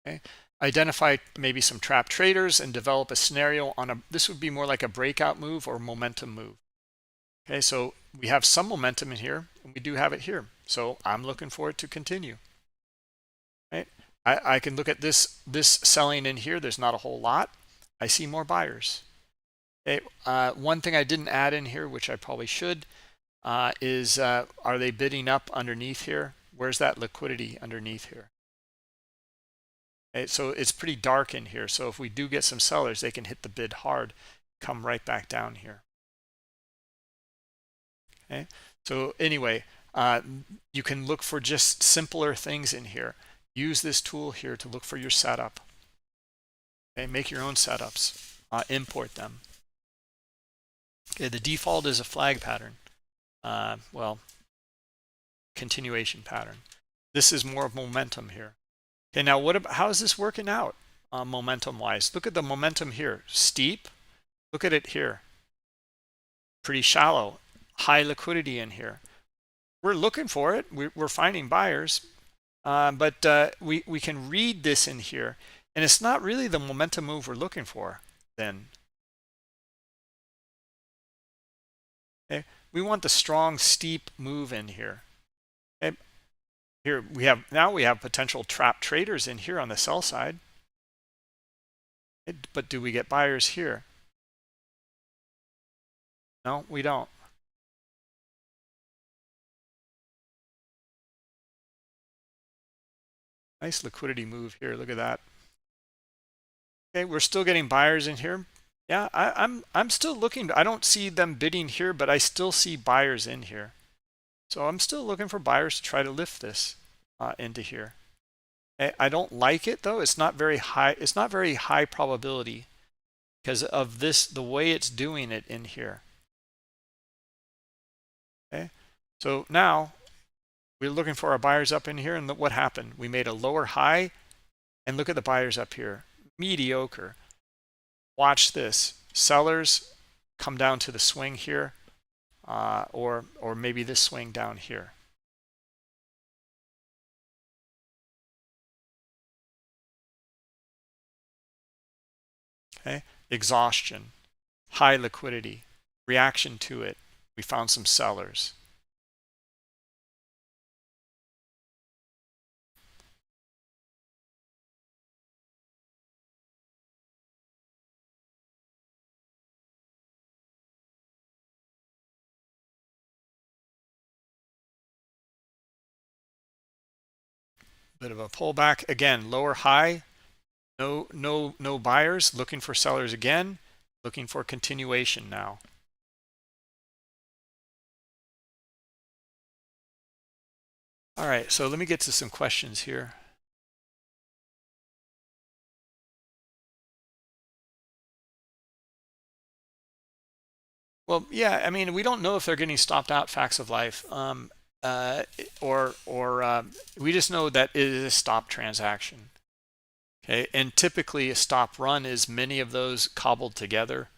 Speaker 1: Okay, identify maybe some trap traders and develop a scenario on a, this would be more like a breakout move or momentum move. Okay, so we have some momentum in here, and we do have it here. So I'm looking for it to continue. Right, I can look at this selling in here. There's not a whole lot. I see more buyers. Okay, one thing I didn't add in here, which I probably should, is are they bidding up underneath here? Where's that liquidity underneath here? Okay, so it's pretty dark in here. So if we do get some sellers, they can hit the bid hard, come right back down here. Okay, so anyway, you can look for just simpler things in here. Use this tool here to look for your setup. Okay, make your own setups, import them. Okay, the default is a flag pattern. Well, continuation pattern. This is more of momentum here. Okay, now how is this working out momentum wise? Look at the momentum here, steep. Look at it here, pretty shallow, high liquidity in here. We're looking for it. We're finding buyers, but we can read this in here And it's not really the momentum move we're looking for then. Okay, we want the strong, steep move in here. Okay, here we have potential trap traders in here on the sell side. Okay, but do we get buyers here? No, we don't. Nice liquidity move here. Look at that. Okay, we're still getting buyers in here. Yeah, I'm still looking. I don't see them bidding here, but I still see buyers in here. So I'm still looking for buyers to try to lift this into here. I don't like it though. It's not very high. It's not very high probability because of this, the way it's doing it in here. Okay, so now we're looking for our buyers up in here, and what happened? We made a lower high, and look at the buyers up here. Mediocre. Watch this. Sellers come down to the swing here, or maybe this swing down here. Okay, exhaustion, high liquidity, reaction to it. We found some sellers. Bit of a pullback again, lower high, no buyers, looking for sellers again, looking for continuation now. All right, so let me get to some questions here. Well, yeah, I mean, we don't know if they're getting stopped out, facts of life, or we just know that it is a stop transaction. Okay, and typically a stop run is many of those cobbled together,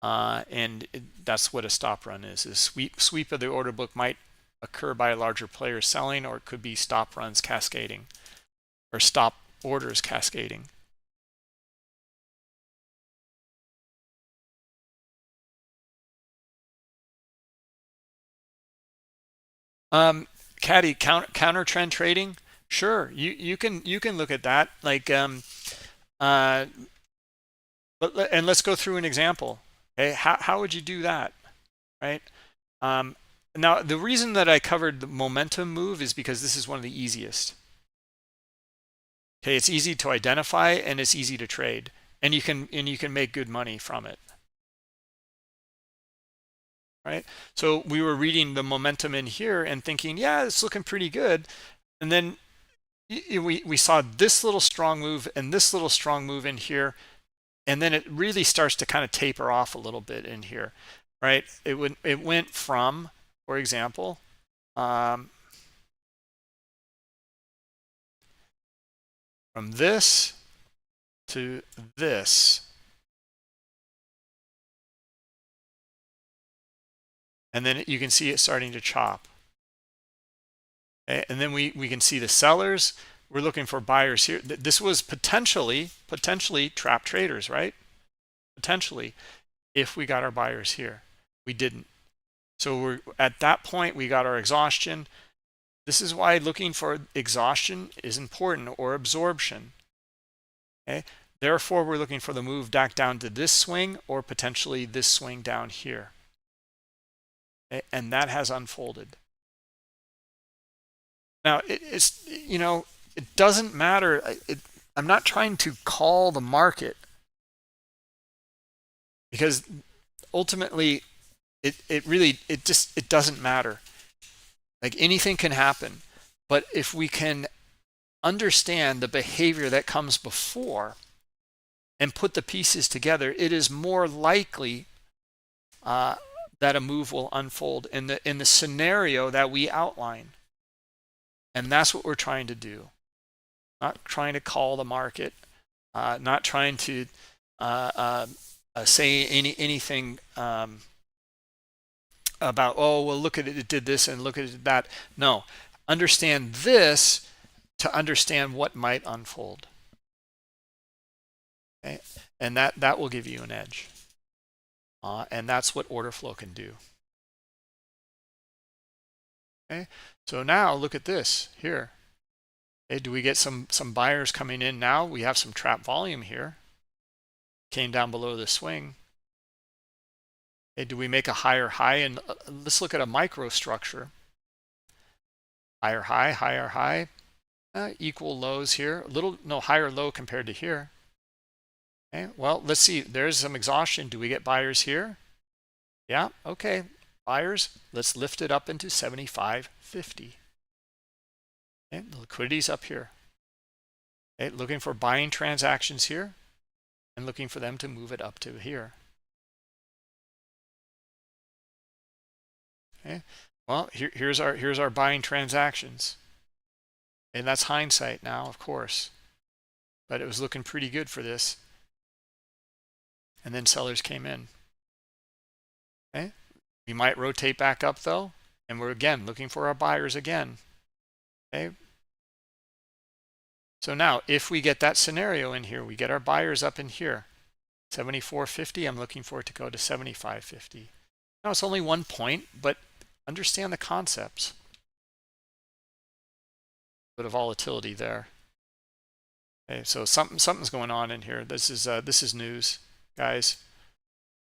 Speaker 1: and that's what a stop run is. A sweep of the order book might occur by a larger player selling, or it could be stop runs cascading, or stop orders cascading. Caddy, counter trend trading, sure, you can look at that, like and let's go through an example. Okay, how would you do that, right? Now the reason that I covered the momentum move is because this is one of the easiest. Okay, it's easy to identify and it's easy to trade, and you can make good money from it. Right, so we were reading the momentum in here and thinking, yeah, it's looking pretty good, and then we saw this little strong move and this little strong move in here, and then it really starts to kind of taper off a little bit in here, right? It went from, for example, from this to this, and then you can see it starting to chop. Okay, and then we can see the sellers. We're looking for buyers here. This was potentially trap traders, right? Potentially, if we got our buyers here. We didn't. So we're at that point, we got our exhaustion. This is why looking for exhaustion is important, or absorption. Okay, therefore we're looking for the move back down to this swing, or potentially this swing down here. Okay, and that has unfolded. Now it's, it doesn't matter. I'm not trying to call the market, because ultimately it doesn't matter. Like, anything can happen, but if we can understand the behavior that comes before and put the pieces together, it is more likely that a move will unfold in the scenario that we outline. And that's what we're trying to do. Not trying to call the market, not trying to say anything about, oh, well, look at it, it did this, and look at it, that. No, understand this to understand what might unfold. Okay, and that will give you an edge, and that's what order flow can do. Okay, so now look at this here. Okay, do we get some buyers coming in now? We have some trap volume here. Came down below the swing. Okay, do we make a higher high? And let's look at a microstructure. Higher high, higher high, equal lows here. A little no higher low compared to here. Okay, well, let's see. There's some exhaustion. Do we get buyers here? Yeah, okay. Buyers, let's lift it up into 75.50. Okay, the liquidity's up here. Okay, looking for buying transactions here and looking for them to move it up to here. Okay, well, here's our buying transactions. And that's hindsight now, of course. But it was looking pretty good for this. And then sellers came in. Okay, we might rotate back up though, and we're again looking for our buyers again. Okay, so now if we get that scenario in here, we get our buyers up in here, 74.50. I'm looking for it to go to 75.50. Now it's only 1 point, but understand the concepts. Bit of volatility there. Okay, so something's going on in here. This is news, guys.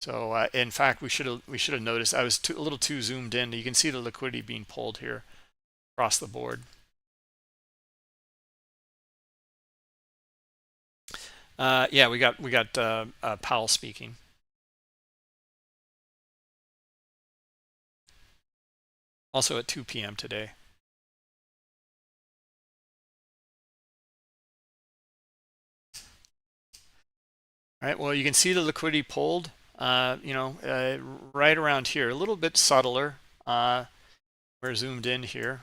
Speaker 1: So in fact, we should have noticed. I was a little too zoomed in. You can see the liquidity being pulled here across the board. Yeah, we got Powell speaking. Also at 2 p.m. today. All right. Well, you can see the liquidity pulled. Right around here, a little bit subtler. We're zoomed in here.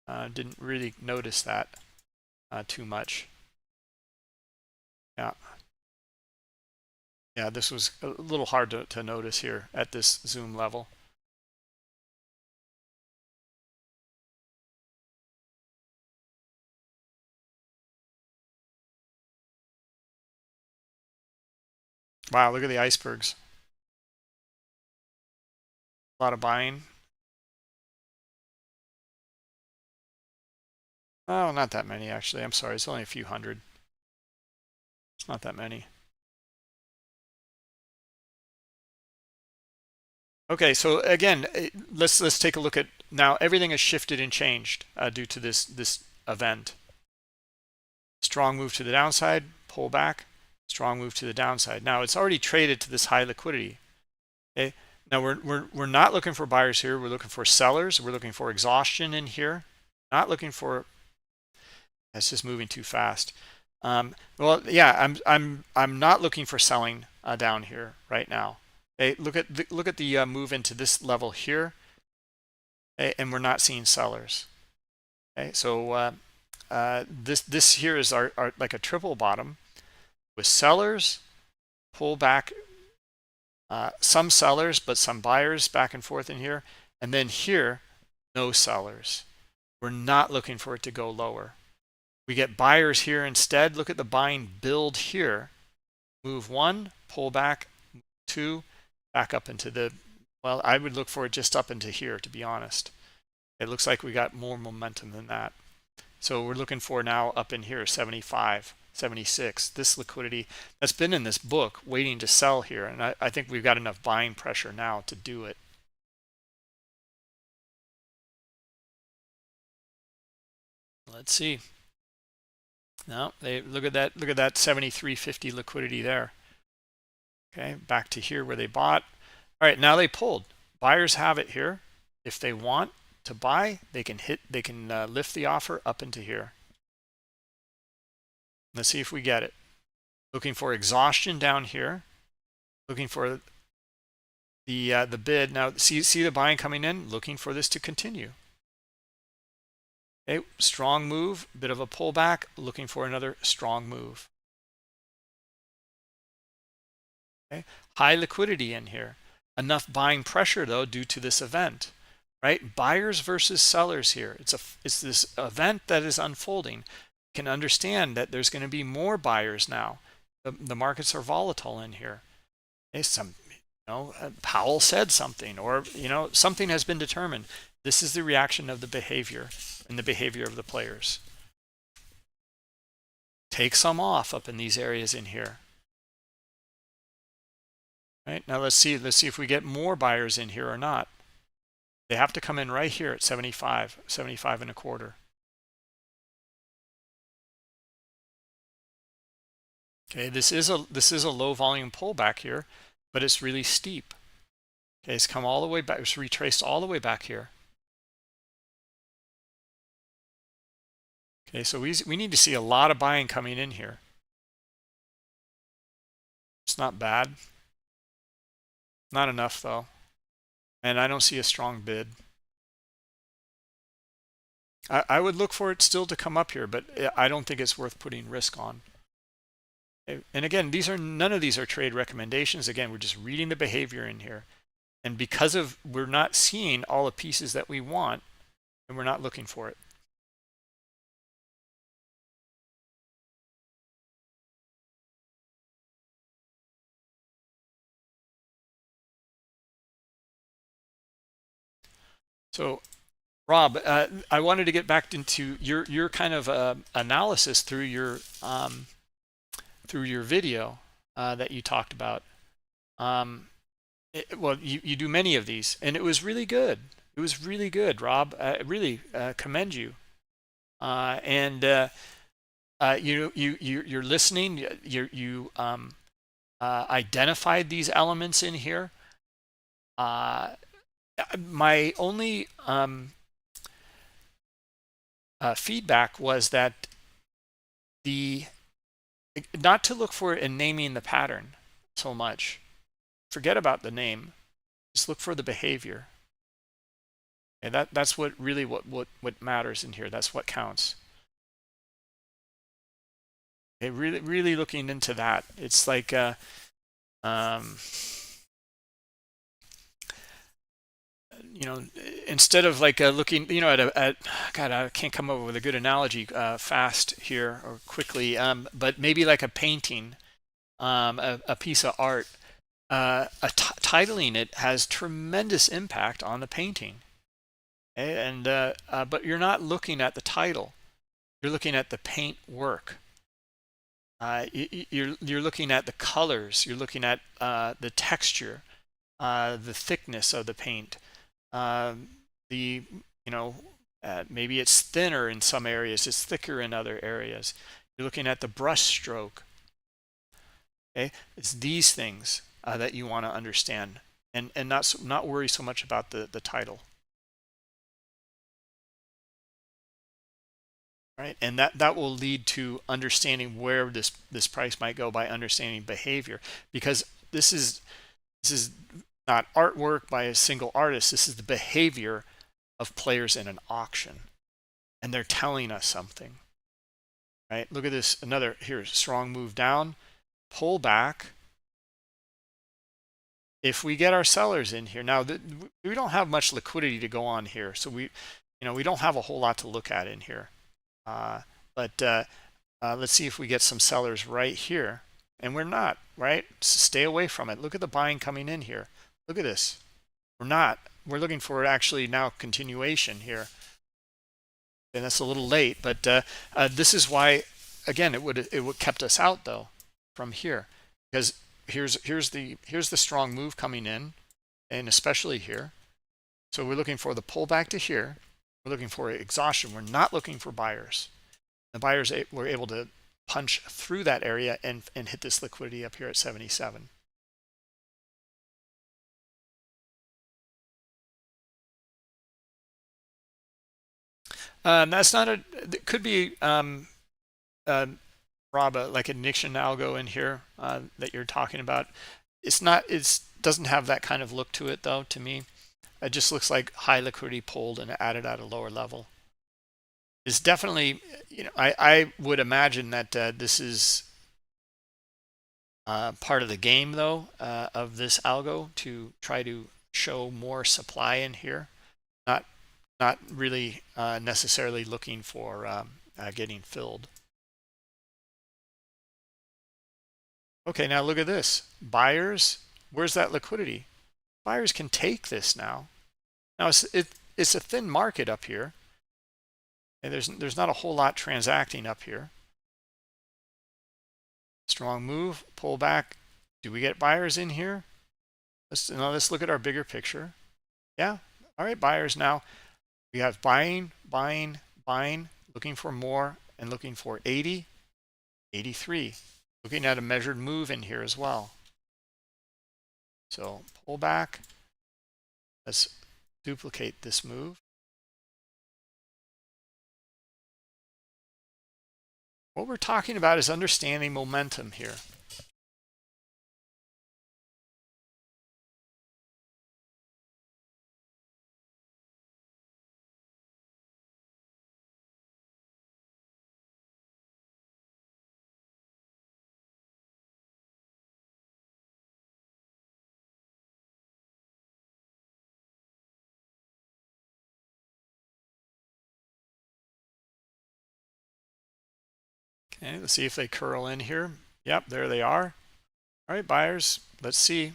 Speaker 1: Didn't really notice that too much. Yeah, this was a little hard to notice here at this zoom level. Wow, look at the icebergs. A lot of buying. Oh, not that many actually. I'm sorry, it's only a few hundred. It's not that many. Okay, so again, let's take a look at now. Everything has shifted and changed due to this event. Strong move to the downside, pull back, strong move to the downside. Now it's already traded to this high liquidity. Okay, now we're not looking for buyers here. We're looking for sellers. We're looking for exhaustion in here. Not looking for. That's just moving too fast. Well, yeah, I'm not looking for selling down here right now. Okay, look at the move into this level here, okay, and we're not seeing sellers. Okay, so this here is our like a triple bottom with sellers, pull back, some sellers but some buyers back and forth in here, and then here no sellers. We're not looking for it to go lower. We get buyers here instead. Look at the buying build here. Move 1, pull back, 2, back up into the, well, I would look for it just up into here, to be honest. It looks like we got more momentum than that. So we're looking for now up in here, 75, 76. This liquidity that's been in this book waiting to sell here. And I think we've got enough buying pressure now to do it. Let's see. No, look at that 73.50 liquidity there. Okay, back to here where they bought. All right, now they pulled. Buyers have it here. If they want to buy, they can lift the offer up into here. Let's see if we get it. Looking for exhaustion down here. Looking for the bid. Now see the buying coming in. Looking for this to continue. Okay, strong move, bit of a pullback, looking for another strong move. Okay, high liquidity in here. Enough buying pressure though due to this event, right? Buyers versus sellers here. It's this event that is unfolding. You can understand that there's going to be more buyers now. the markets are volatile in here. Okay, Powell said something, or something has been determined. This is the reaction of the behavior and the behavior of the players. Take some off up in these areas in here. Right, now let's see if we get more buyers in here or not. They have to come in right here at 75 and a quarter. Okay, this is a low volume pullback here, but it's really steep. Okay, it's come all the way back. It's retraced all the way back here. Okay, so we need to see a lot of buying coming in here. It's not bad. Not enough though. And I don't see a strong bid. I would look for it still to come up here, but I don't think it's worth putting risk on. And again, none of these are trade recommendations. Again, we're just reading the behavior in here. And because we're not seeing all the pieces that we want, and we're not looking for it. So Rob, I wanted to get back into your kind of analysis through your video that you talked about. Well, you do many of these, and it was really good. It was really good, Rob. I really commend you. You're listening. You identified these elements in here. My only feedback was that not to look for it in naming the pattern so much. Forget about the name. Just look for the behavior. And that's what matters in here. That's what counts. Okay, really looking into that. It's like instead of like looking, at God, I can't come up with a good analogy fast here or quickly, but maybe like a painting, a piece of art. Titling it has tremendous impact on the painting, okay? But you're not looking at the title. You're looking at the paint work. You're looking at the colors. You're looking at the texture, the thickness of the paint. Maybe it's thinner in some areas, it's thicker in other areas. You're looking at the brush stroke. Okay, it's these things that you want to understand, and not worry so much about the title. Right, and that will lead to understanding where this price might go by understanding behavior, because this is not artwork by a single artist. This is the behavior of players in an auction, and they're telling us something. Right, look at this. Here, strong move down, pull back. If we get our sellers in here now, we don't have much liquidity to go on here, so we don't have a whole lot to look at in here. But let's see if we get some sellers right here, and we're not. Right, stay away from it. Look at the buying coming in here. Look at this. We're looking for actually now continuation here, and that's a little late, but this is why, again, it would kept us out though from here, because here's the strong move coming in, and especially here. So we're looking for the pullback to here. We're looking for exhaustion. We're not looking for buyers. The buyers were able to punch through that area and hit this liquidity up here at 77. That's not it could be Rob, like a Nixon algo in here that you're talking about. It doesn't have that kind of look to it though. To me, it just looks like high liquidity pulled and added at a lower level. It's definitely, I would imagine that this is part of the game though, of this algo, to try to show more supply in here, not really necessarily looking for getting filled. Okay, now look at this. Buyers, where's that liquidity? Buyers can take this now. Now it's a thin market up here, and there's not a whole lot transacting up here. Strong move, pull back. Do we get buyers in here? Let's look at our bigger picture. Yeah. All right, buyers now. We have buying, buying, buying, looking for more, and looking for 80, 83. Looking at a measured move in here as well. So pull back. Let's duplicate this move. What we're talking about is understanding momentum here. Okay, let's see if they curl in here. Yep, there they are. All right, buyers, let's see.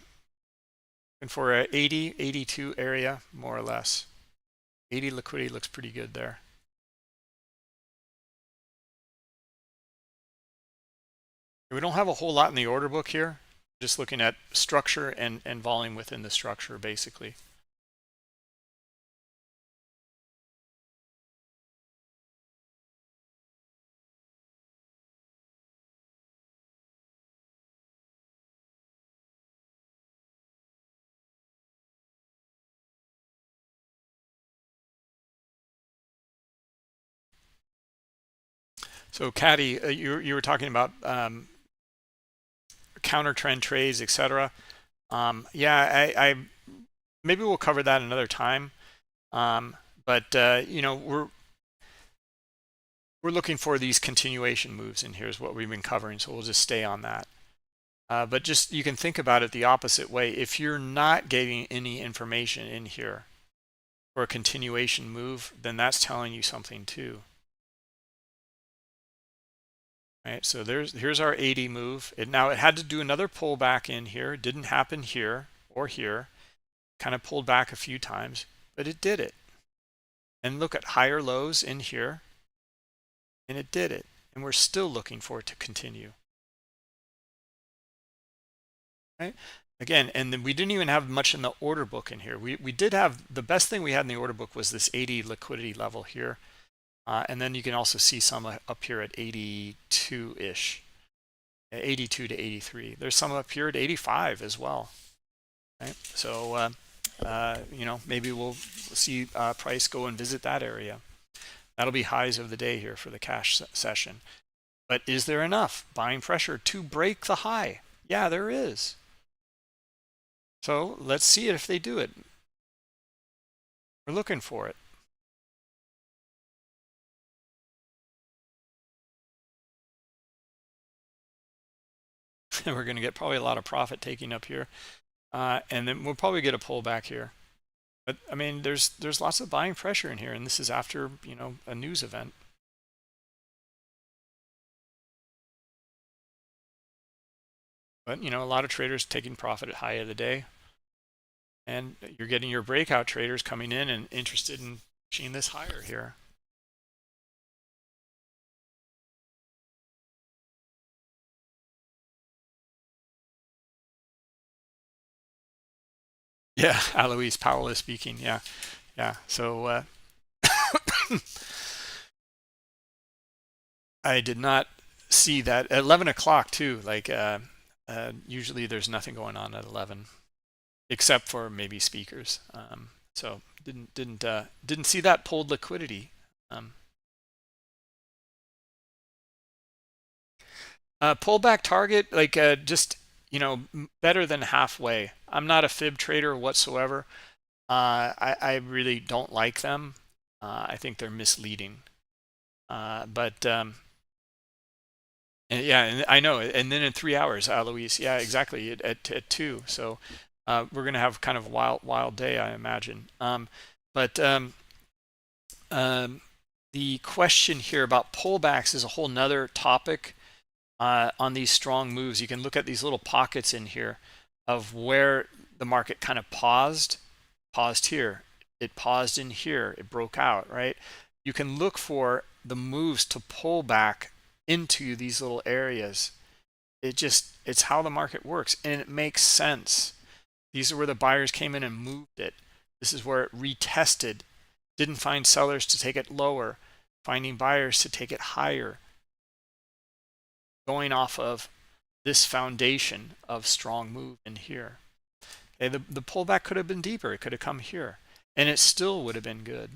Speaker 1: And for a 80, 82 area, more or less. 80 liquidity looks pretty good there. We don't have a whole lot in the order book here. Just looking at structure and volume within the structure, basically. So, Caddy, you were talking about counter trend trades, etc. Yeah, I maybe we'll cover that another time. But you know, we're looking for these continuation moves, and here's what we've been covering. So we'll just stay on that. But just you can think about it the opposite way. If you're not getting any information in here for a continuation move, then that's telling you something too. Right, so here's our 80 move. Now it had to do another pullback in here. It didn't happen here or here. Kind of pulled back a few times, but it did it. And look at higher lows in here, and it did it. And we're still looking for it to continue. Right? Again, and then we didn't even have much in the order book in here. We did have, the best thing we had in the order book was this 80 liquidity level here. And then you can also see some up here at 82-ish, 82 to 83. There's some up here at 85 as well. Right? So, you know, maybe we'll see price go and visit that area. That'll be highs of the day here for the cash session. But is there enough buying pressure to break the high? Yeah, there is. So let's see if they do it. We're looking for it. We're going to get probably a lot of profit taking up here. And then we'll probably get a pullback here. But I mean, there's lots of buying pressure in here, and this is after, you know, a news event. But, you know, a lot of traders taking profit at high of the day. And you're getting your breakout traders coming in and interested in pushing this higher here. Yeah, Alois Powell is speaking. Yeah, yeah. So I did not see that at 11 o'clock too. Like usually there's nothing going on at 11, except for maybe speakers. So didn't see that pulled liquidity. Pullback target, like just, you know, better than halfway. I'm not a fib trader whatsoever. I really don't like them. I think they're misleading. But yeah, and I know. And then in 3 hours, Alois, yeah, exactly at 2. So we're gonna have kind of a wild day, I imagine. But the question here about pullbacks is a whole nother topic. on these strong moves. You can look at these little pockets in here of where the market kind of paused here, it paused in here, it broke out, right? You can look for the moves to pull back into these little areas. It's how the market works, and it makes sense. These are where the buyers came in and moved it. This is where it retested, didn't find sellers to take it lower, finding buyers to take it higher, going off of this foundation of strong move in here. Okay, the pullback could have been deeper. It could have come here, and it still would have been good.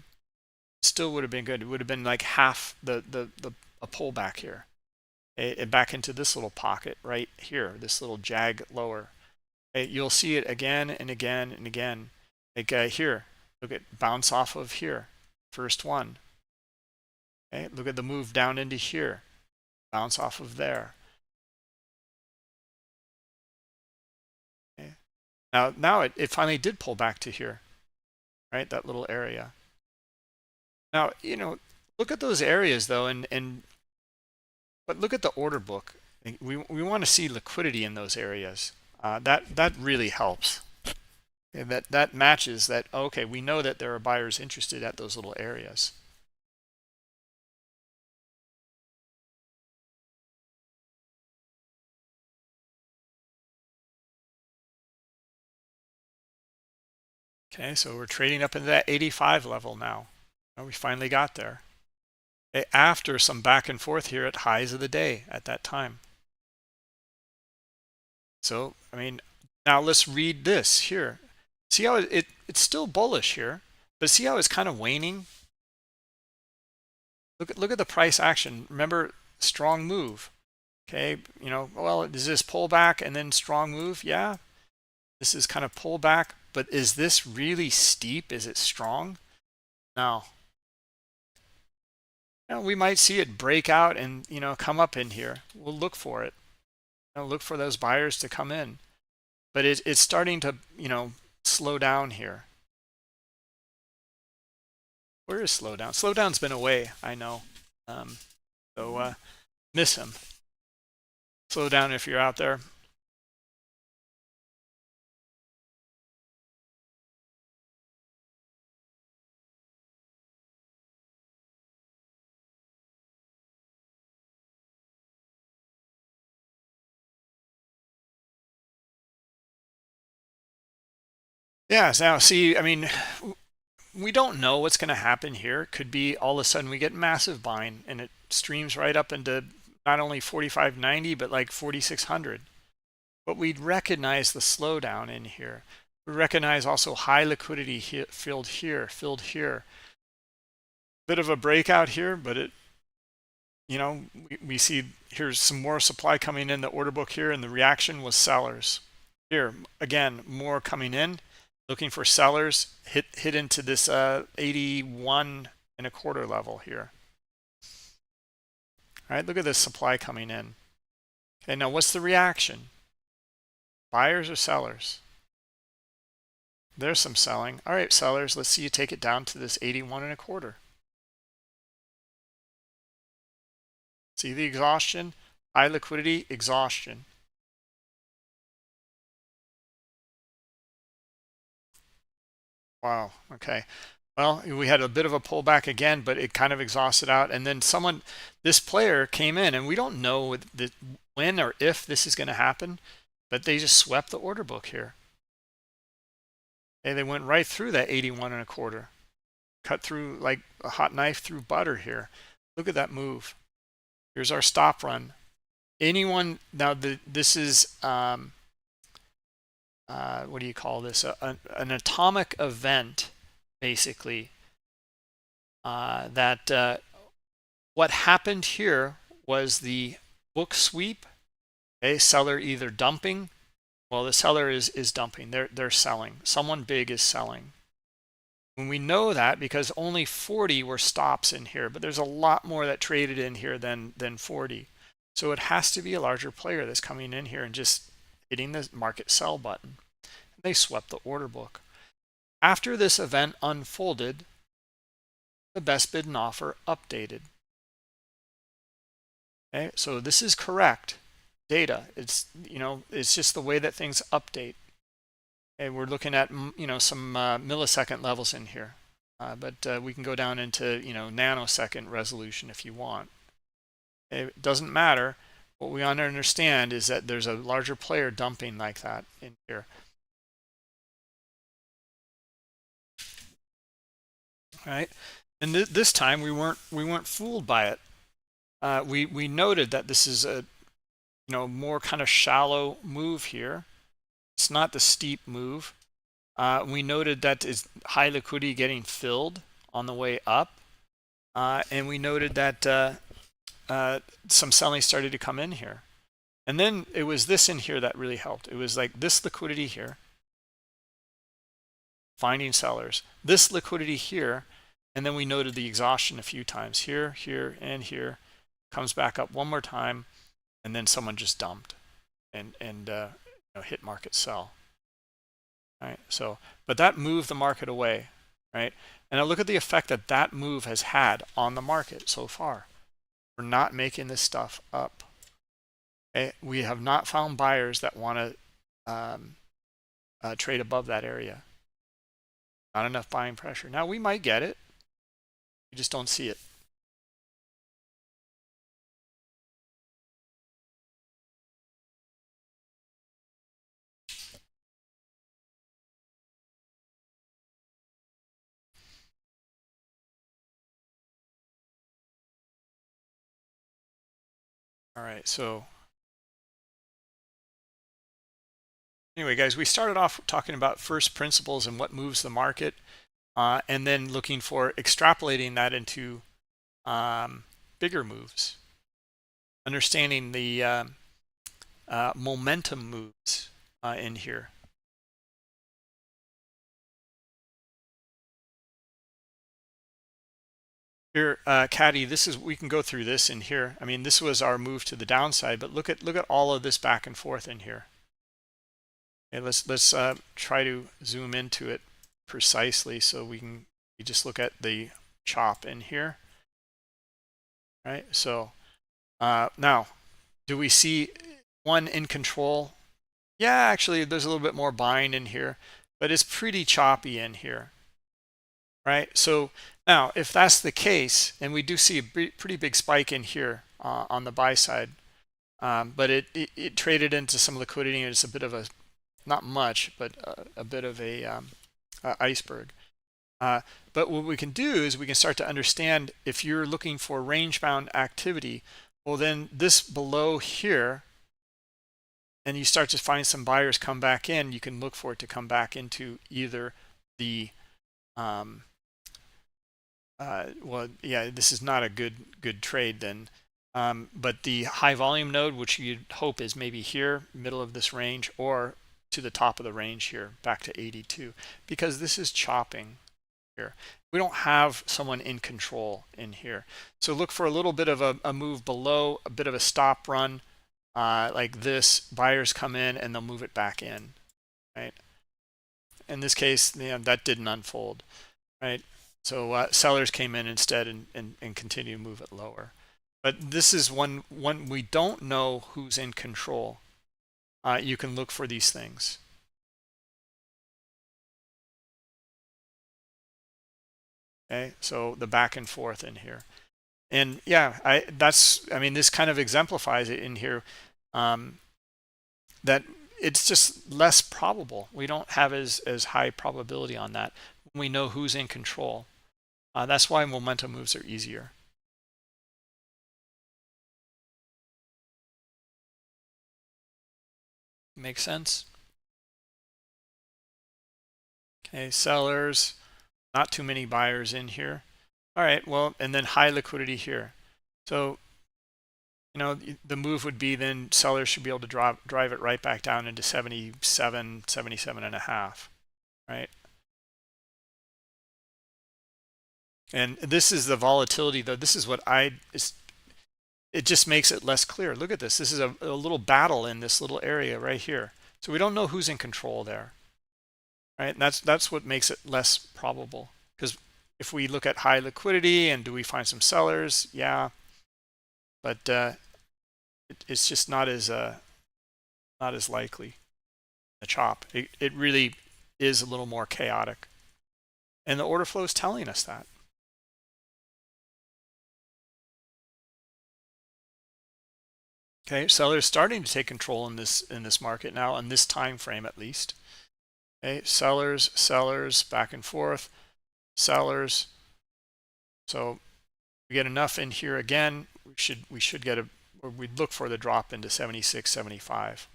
Speaker 1: Still would have been good. It would have been like half a pullback here. Back into this little pocket right here, this little jag lower. You'll see it again and again and again. Like here, look at bounce off of here, first one. Okay, look at the move down into here, bounce off of there. Okay. Now it finally did pull back to here, right? That little area. Now, look at those areas though, but look at the order book. We want to see liquidity in those areas. That really helps. And that matches that. Okay, we know that there are buyers interested at those little areas. Okay, so we're trading up into that 85 level now. We finally got there. Okay, after some back and forth here at highs of the day at that time. So, I mean, now let's read this here. See how it's still bullish here, but see how it's kind of waning? Look at the price action. Remember, strong move. Okay, well, is this pullback and then strong move? Yeah, this is kind of pullback, but is this really steep? Is it strong? No. We might see it break out and come up in here. We'll look for it. Look for those buyers to come in, but it's starting to slow down here. Where is slowdown? Slowdown's been away, I know. So miss him. Slow down if you're out there. Yeah, now see, I mean, we don't know what's going to happen here. It could be all of a sudden we get massive buying and it streams right up into not only 45.90 but like 4600. But we'd recognize the slowdown in here. We recognize also high liquidity filled here. Bit of a breakout here, but it, we see here's some more supply coming in the order book here, and the reaction was sellers. Here again, more coming in, looking for sellers, hit into this 81.25 level here. All right, look at this supply coming in. Okay, now what's the reaction? Buyers or sellers? There's some selling. All right, sellers, let's see you take it down to this 81.25. See the exhaustion? High liquidity, exhaustion. Wow, okay. Well, we had a bit of a pullback again, but it kind of exhausted out. And then this player came in, and we don't know when or if this is going to happen, but they just swept the order book here. And they went right through that 81.25. Cut through like a hot knife through butter here. Look at that move. Here's our stop run. Anyone, now this is, what do you call this? An atomic event, basically. What happened here was the book sweep. Okay, seller either dumping. Well, the seller is dumping. They're selling. Someone big is selling. And we know that because only 40 were stops in here, but there's a lot more that traded in here than 40. So it has to be a larger player that's coming in here and just hitting the market sell button. They swept the order book. After this event unfolded, the best bid and offer updated. Okay, so this is correct data. It's, it's just the way that things update. And we're looking at, some millisecond levels in here, but we can go down into, nanosecond resolution if you want. It doesn't matter. What we want to understand is that there's a larger player dumping like that in here. All right, and this time we weren't fooled by it. We noted that this is a more kind of shallow move here. It's not the steep move. We noted that is high liquidity getting filled on the way up, and we noted that some selling started to come in here. And then it was this in here that really helped. It was like this liquidity here, finding sellers, this liquidity here, and then we noted the exhaustion a few times here, here, and here. Comes back up one more time, and then someone just dumped and hit market sell. All right, so, but that moved the market away, right? And now look at the effect that that move has had on the market so far. We're not making this stuff up. Okay? We have not found buyers that want to trade above that area. Not enough buying pressure. Now we might get it. We just don't see it. All right, so anyway, guys, we started off talking about first principles and what moves the market, and then looking for extrapolating that into bigger moves, understanding the momentum moves in here. Here, Caddy, we can go through this in here. I mean, this was our move to the downside, but look at all of this back and forth in here. And let's try to zoom into it precisely so we just look at the chop in here. All right, so now, do we see one in control? Yeah, actually, there's a little bit more buying in here, but it's pretty choppy in here. Right, so now if that's the case, and we do see a pretty big spike in here on the buy side, but it traded into some liquidity, and it's a bit of a, not much, but a bit of a iceberg. But what we can do is we can start to understand, if you're looking for range bound activity, well then this below here, and you start to find some buyers come back in, you can look for it to come back into either the well, yeah, this is not a good trade then. But the high volume node, which you'd hope is maybe here, middle of this range, or to the top of the range here, back to 82, because this is chopping here. We don't have someone in control in here. So look for a little bit of a move below, a bit of a stop run like this. Buyers come in and they'll move it back in, right? In this case, that didn't unfold, right? So sellers came in instead and continue to move it lower. But this is one we don't know who's in control. You can look for these things. Okay, so the back and forth in here. And yeah, I mean, this kind of exemplifies it in here, that it's just less probable. We don't have as high probability on that. We know who's in control. That's why momentum moves are easier. Make sense? Okay, sellers, not too many buyers in here. All right, well, and then high liquidity here. So, the move would be then sellers should be able to drive it right back down into 77, 77 and a half, right? And this is the volatility, though. This is what it just makes it less clear. Look at this. This is a little battle in this little area right here. So we don't know who's in control there, right? And that's what makes it less probable. Because if we look at high liquidity and do we find some sellers? Yeah. But it's just not as likely. The chop, it really is a little more chaotic, and the order flow is telling us that. Okay, sellers starting to take control in this market now, in this time frame at least. Okay, sellers back and forth, sellers. So we get enough in here again, we should get a, or we'd look for the drop into 76.75.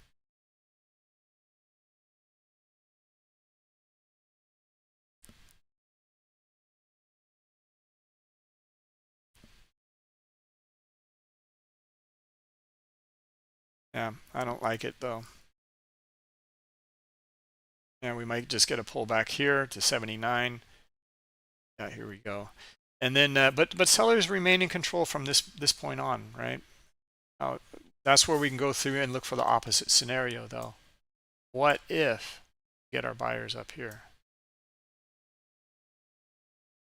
Speaker 1: Yeah, I don't like it though. Yeah, we might just get a pullback here to 79. Yeah, here we go. And then, but sellers remain in control from this point on, right? Now, that's where we can go through and look for the opposite scenario, though. What if we get our buyers up here?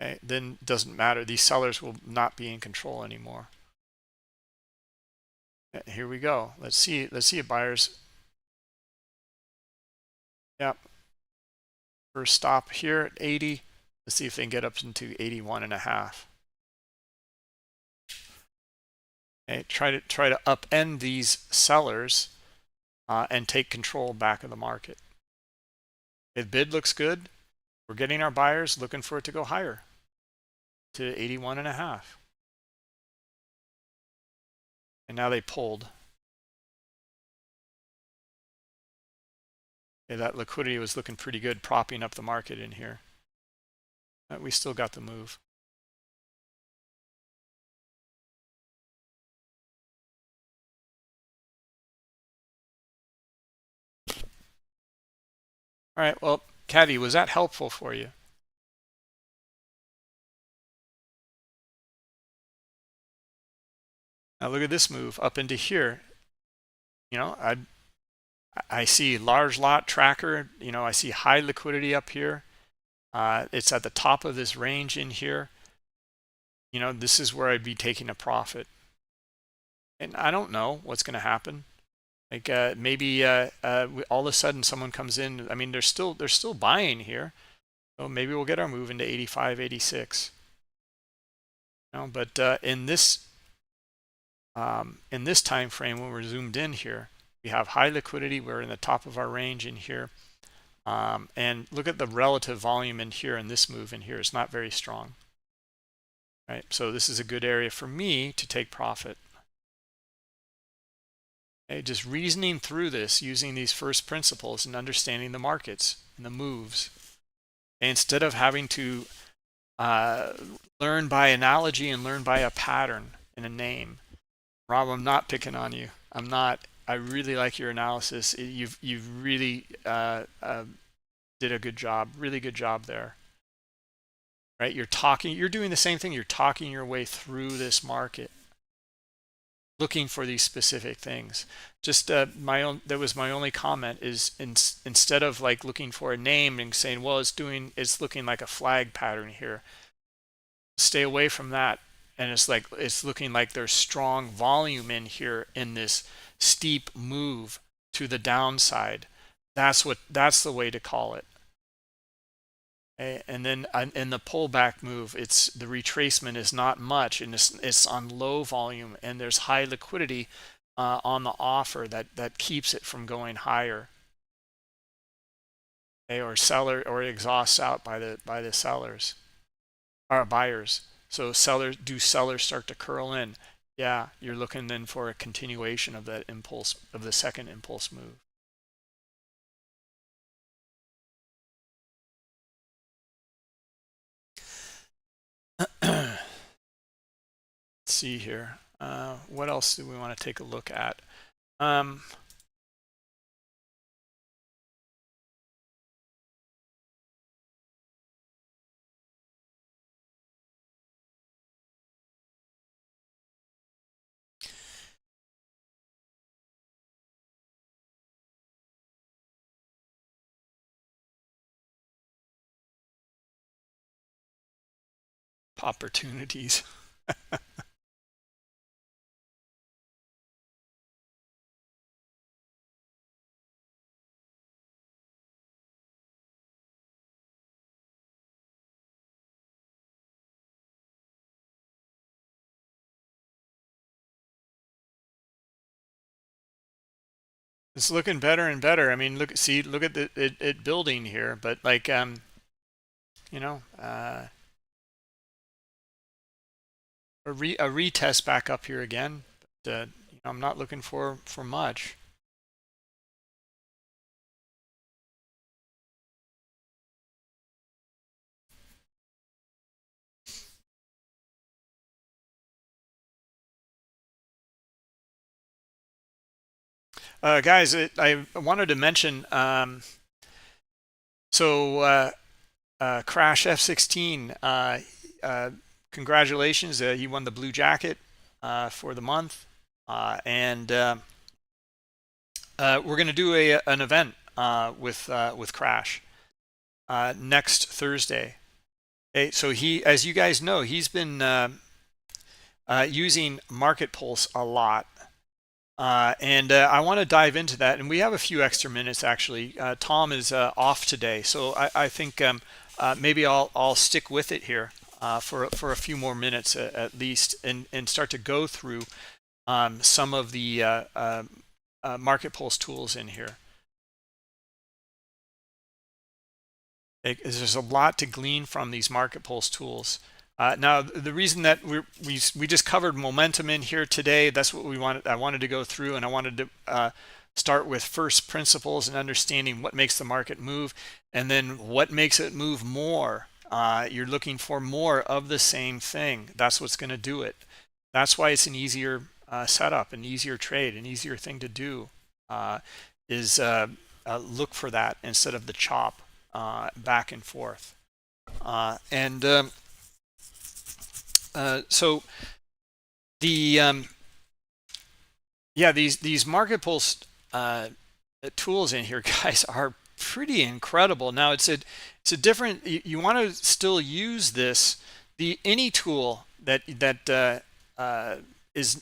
Speaker 1: Okay, then it doesn't matter. These sellers will not be in control anymore. Here we go. Let's see if buyers. Yep. First stop here at 80. Let's see if they can get up into 81.5. Okay, try to upend these sellers and take control back of the market. If bid looks good, we're getting our buyers looking for it to go higher to 81.5. And now they pulled. Okay, that liquidity was looking pretty good, propping up the market in here. But we still got the move. All right, well, Caddy, was that helpful for you? Now look at this move up into here. You know, I see large lot tracker. You know, I see high liquidity up here. It's at the top of this range in here. You know, this is where I'd be taking a profit. And I don't know what's going to happen. Like maybe all of a sudden someone comes in. I mean, they're still buying here. So maybe we'll get our move into 85, 86. You know, but in this time frame, when we're zoomed in here, we have high liquidity. We're in the top of our range in here. And look at the relative volume in here, and this move in here is not very strong. Right, so this is a good area for me to take profit. Okay, just reasoning through this using these first principles and understanding the markets and the moves. Instead of having to learn by analogy and learn by a pattern in a name. Rob, I'm not picking on you. I'm not. I really like your analysis. You've really did a good job, really good job there. Right? You're doing the same thing. You're talking your way through this market, looking for these specific things. Just that was my only comment is instead of like looking for a name and saying, well, it's looking like a flag pattern here. Stay away from that. And it's looking like there's strong volume in here in this steep move to the downside. That's the way to call it. Okay? And then in the pullback move, it's the retracement is not much, and it's on low volume, and there's high liquidity on the offer that keeps it from going higher. Okay? Or seller or exhausts out by the sellers or buyers. So sellers start to curl in? Yeah, you're looking then for a continuation of that impulse, of the second impulse move. Let's see here. What else do we want to take a look at? Opportunities. It's looking better and better. I mean, look at it building here, but like you know, a retest back up here again. But, I'm not looking for much. Guys, I wanted to mention. Crash F16. Congratulations, he won the blue jacket for the month, and we're going to do an event with Crash next Thursday. Okay, so as you guys know, he's been using Market Pulse a lot. And I want to dive into that, and we have a few extra minutes actually. Tom is off today, so I think maybe I'll stick with it here for a few more minutes at least, and start to go through some of the Market Pulse tools in here. There's a lot to glean from these Market Pulse tools. Now, the reason that we just covered momentum in here today, that's what we wanted. I wanted to go through, and I wanted to start with first principles and understanding what makes the market move, and then what makes it move more. You're looking for more of the same thing. That's what's going to do it. That's why it's an easier setup, an easier trade, an easier thing to do. Is look for that instead of the chop back and forth. So the yeah, these Market Pulse tools in here, guys, are pretty incredible. Now it's a different. You want to still use this. Any tool that is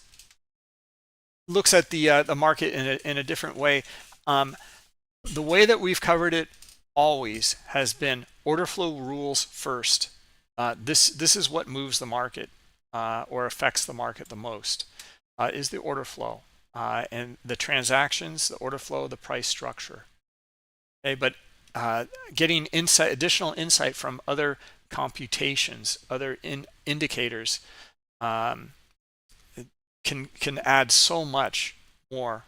Speaker 1: looks at the market in a different way. The way that we've covered it always has been order flow rules first. This is what moves the market or affects the market the most, is the order flow and the transactions, the order flow, the price structure. Okay, but getting additional insight from other computations, other indicators, can add so much more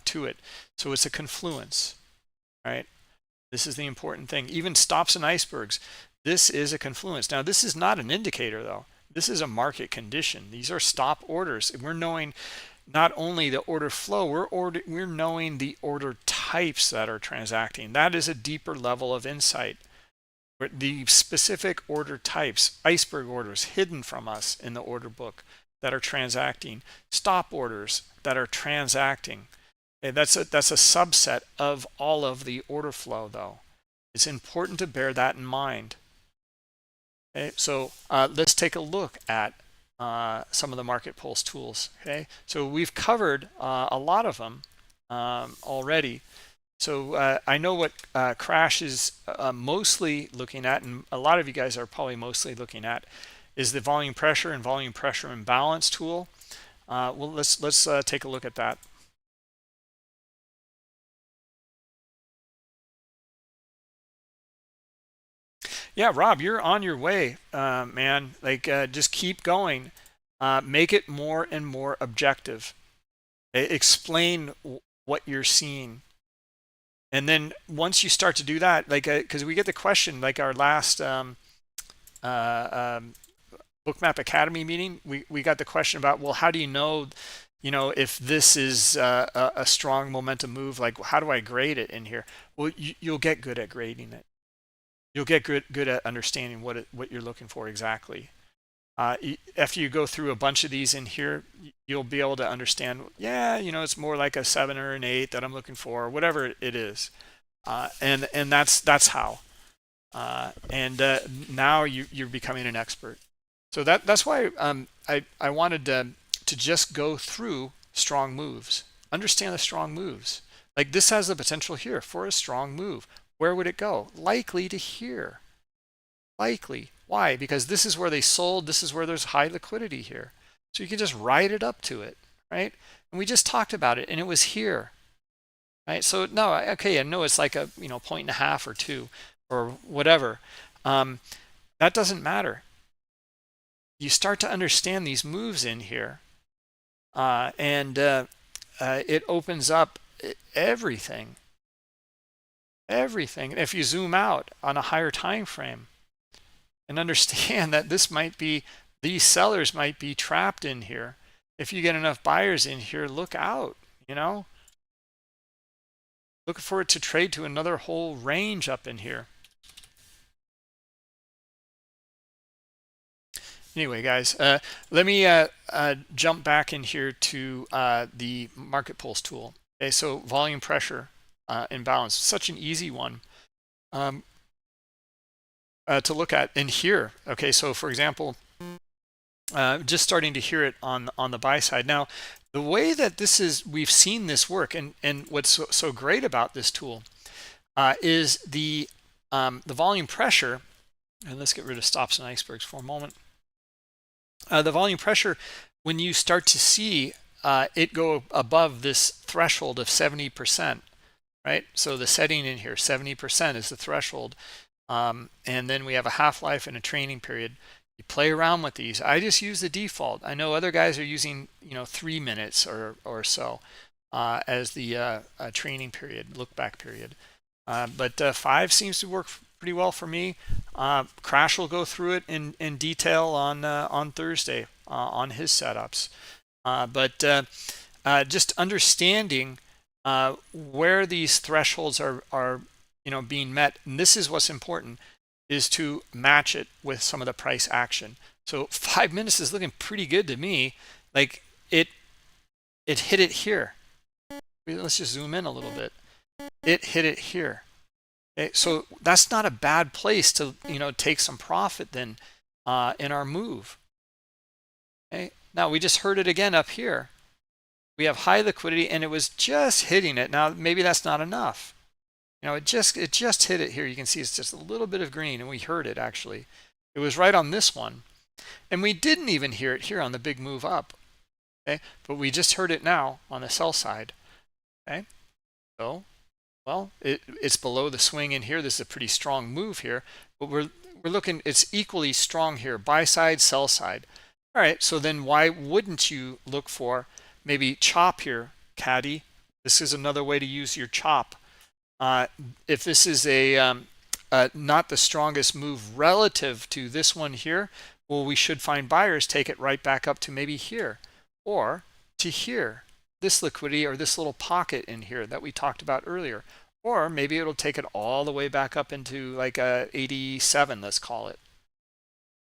Speaker 1: to it. So it's a confluence, right? This is the important thing. Even stops and icebergs. This is a confluence. Now, this is not an indicator, though. This is a market condition. These are stop orders. We're knowing not only the order flow, we're knowing the order types that are transacting. That is a deeper level of insight. The specific order types, iceberg orders hidden from us in the order book that are transacting, stop orders that are transacting. Okay, that's a subset of all of the order flow, though. It's important to bear that in mind. Okay, so let's take a look at some of the Market Pulse tools. Okay, so we've covered a lot of them already. So I know what Crash is mostly looking at, and a lot of you guys are probably mostly looking at, is the volume pressure and volume pressure imbalance tool. Well, let's take a look at that. Yeah, Rob, you're on your way, man. Like, just keep going. Make it more and more objective. Explain what you're seeing. And then once you start to do that, like, because we get the question, like our last Bookmap Academy meeting, we got the question about, well, how do you know if this is a strong momentum move? Like, how do I grade it in here? Well, you'll get good at grading it. You'll get good at understanding what you're looking for exactly. After you go through a bunch of these in here, you'll be able to understand, yeah, it's more like a 7 or an 8 that I'm looking for, or whatever it is. And that's how. Now you're becoming an expert. So that's why I wanted to just go through strong moves. Understand the strong moves. Like, this has the potential here for a strong move. Where would it go? Likely to here. Likely. Why? Because this is where they sold. This is where there's high liquidity here. So you can just ride it up to it, right? And we just talked about it, and it was here. right? So no, okay, I know it's like a, 1.5 or 2 or whatever. That doesn't matter. You start to understand these moves in here, and it opens up everything. Everything. If you zoom out on a higher time frame and understand that this might be, these sellers might be trapped in here. If you get enough buyers in here, look out, look for it to trade to another whole range up in here. Anyway, guys, let me jump back in here to the market pulse tool. Okay, so volume pressure imbalance, such an easy one to look at in here. Okay, so for example, just starting to hear it on the buy side. Now, the way that this is, we've seen this work, and what's so great about this tool is the volume pressure. And let's get rid of stops and icebergs for a moment. The volume pressure, when you start to see it go above this threshold of 70%, right? So the setting in here, 70% is the threshold. And then we have a half-life and a training period. You play around with these. I just use the default. I know other guys are using 3 minutes or so as the training period, look back period. But 5 seems to work pretty well for me. Crash will go through it in detail on Thursday on his setups. But just understanding where these thresholds are being met, and this is what's important, is to match it with some of the price action. So 5 minutes is looking pretty good to me. Like it hit it here. Let's just zoom in a little bit. It hit it here. Okay, so that's not a bad place to take some profit then in our move. Okay, now we just heard it again up here. We have high liquidity and it was just hitting it. Now maybe that's not enough. It just hit it here. You can see it's just a little bit of green, and we heard it actually. It was right on this one, and we didn't even hear it here on the big move up. Okay, but we just heard it now on the sell side. Okay, so well, it's below the swing in here. This is a pretty strong move here, but we're looking, it's equally strong here, buy side, sell side. All right, so then why wouldn't you look for maybe chop here, caddy? This is another way to use your chop. If this is not the strongest move relative to this one here, well, we should find buyers take it right back up to maybe here or to here, this liquidity or this little pocket in here that we talked about earlier. Or maybe it'll take it all the way back up into like 87, let's call it.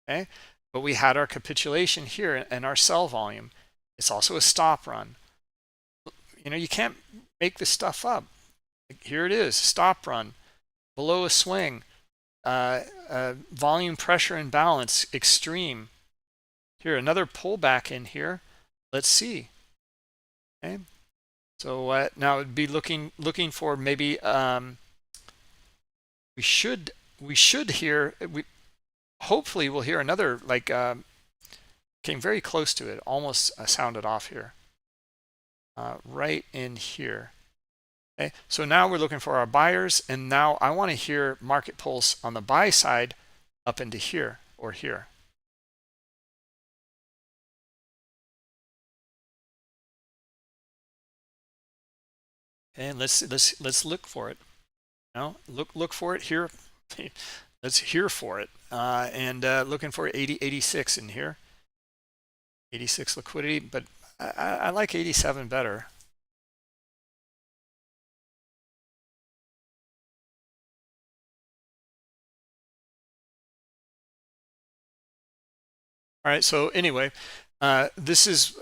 Speaker 1: Okay, but we had our capitulation here and our sell volume. It's also a stop run. You can't make this stuff up. Here it is, stop run, below a swing, volume pressure imbalance, extreme. Here, another pullback in here. Let's see. Okay, so now it'd be looking for maybe we should hear, hopefully we'll hear another, like came very close to it, almost sounded off here, right in here. Okay, so now we're looking for our buyers, and now I want to hear market pulse on the buy side up into here or here. And let's look for it. Look for it here. Let's hear for it. And looking for 86 in here. 86 liquidity, but I like 87 better. All right, so anyway, this is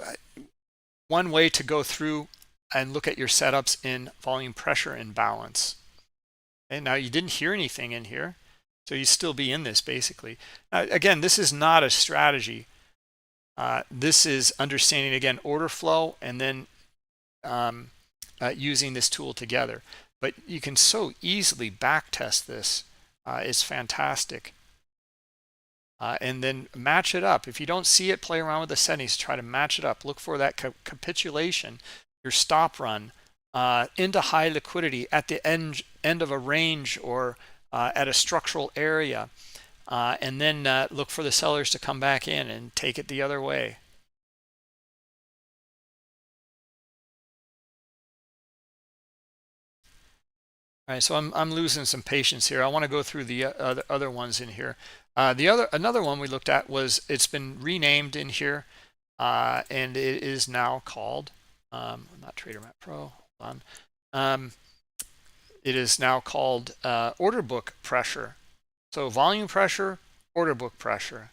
Speaker 1: one way to go through and look at your setups in volume pressure imbalance. And now you didn't hear anything in here, so you still be in this basically. Again, this is not a strategy. This is understanding, again, order flow and then using this tool together. But you can so easily back test this. It's fantastic. And then match it up. If you don't see it, play around with the settings, try to match it up. Look for that capitulation, your stop run into high liquidity at the end of a range or at a structural area, and then look for the sellers to come back in and take it the other way. All right, so I'm losing some patience here. I want to go through the other ones in here. Another one we looked at was, it's been renamed in here, and it is now called not Trader Map Pro. Hold on. It is now called order book pressure. So volume pressure, order book pressure,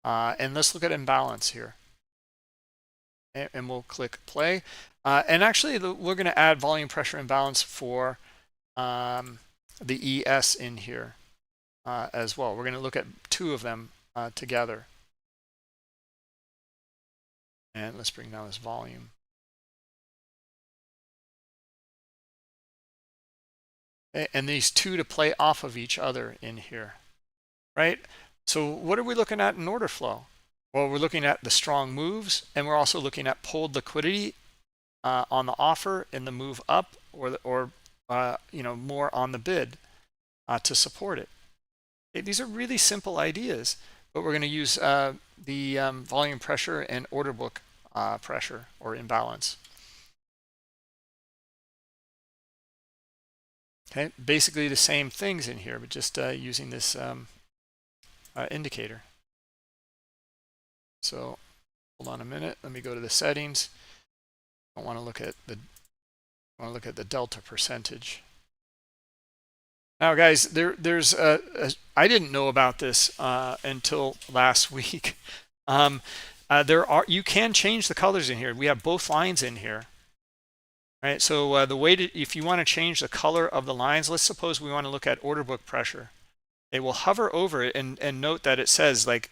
Speaker 1: and let's look at imbalance here. And we'll click play. And actually, we're going to add volume pressure imbalance for the ES in here as well. We're going to look at two of them together. And let's bring down this volume. And these two to play off of each other in here, right? So what are we looking at in order flow? Well, we're looking at the strong moves, and we're also looking at pulled liquidity on the offer in the move up, or more on the bid to support it. Okay, these are really simple ideas, but we're going to use the volume pressure and order book pressure or imbalance. Okay, basically the same things in here, but just using this indicator. So hold on a minute. Let me go to the settings. I want to look at the delta percentage. Now, guys, there's I didn't know about this until last week. You can change the colors in here. We have both lines in here. Right, so the way if you want to change the color of the lines, let's suppose we want to look at order book pressure. It will hover over it, and note that it says like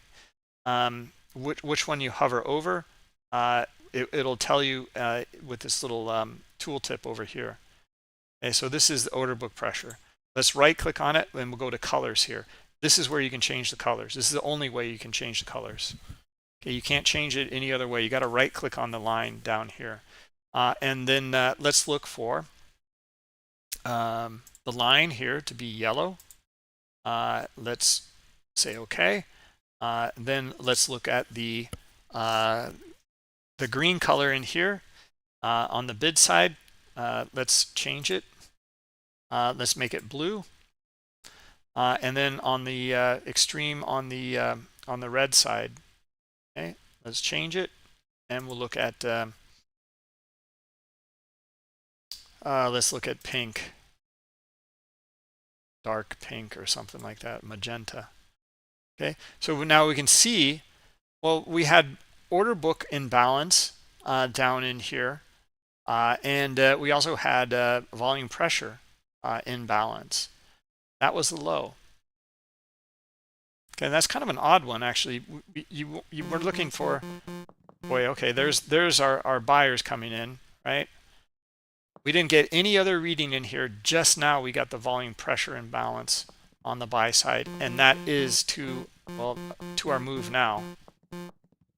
Speaker 1: which one you hover over. It'll tell you with this little tooltip over here. Okay, so this is the order book pressure. Let's right click on it, and we'll go to colors here. This is where you can change the colors. This is the only way you can change the colors. Okay, you can't change it any other way. You got to right click on the line down here. And then let's look for the line here to be yellow. Let's say OK. Then let's look at the green color in here on the bid side. Let's change it. Let's make it blue. And then on the extreme on the red side, okay, let's change it, and we'll look at. Let's look at pink, dark pink or something like that, magenta. Okay, so now we can see, well, we had order book imbalance down in here, and we also had volume pressure imbalance. That was the low. Okay, that's kind of an odd one, actually. You were looking for, boy, okay, there's our buyers coming in, right? We didn't get any other reading in here. Just now we got the volume pressure imbalance on the buy side, and that is to our move now.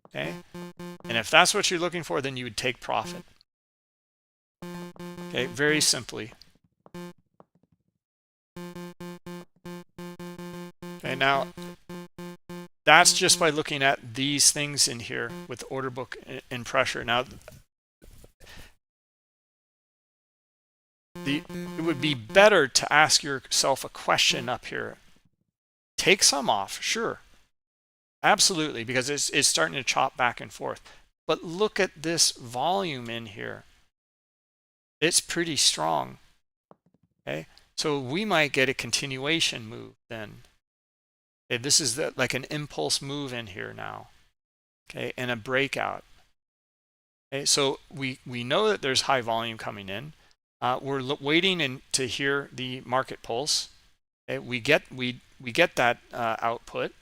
Speaker 1: Okay, and if that's what you're looking for, then you would take profit. Okay, very simply. Okay, now that's just by looking at these things in here with order book and pressure. Now, it would be better to ask yourself a question up here. Take some off, sure, absolutely, because it's starting to chop back and forth. But look at this volume in here. It's pretty strong. Okay, so we might get a continuation move then. Okay, this is like an impulse move in here now. Okay, and a breakout. Okay, so we know that there's high volume coming in. We're waiting to hear the market pulse. Okay, we get that output.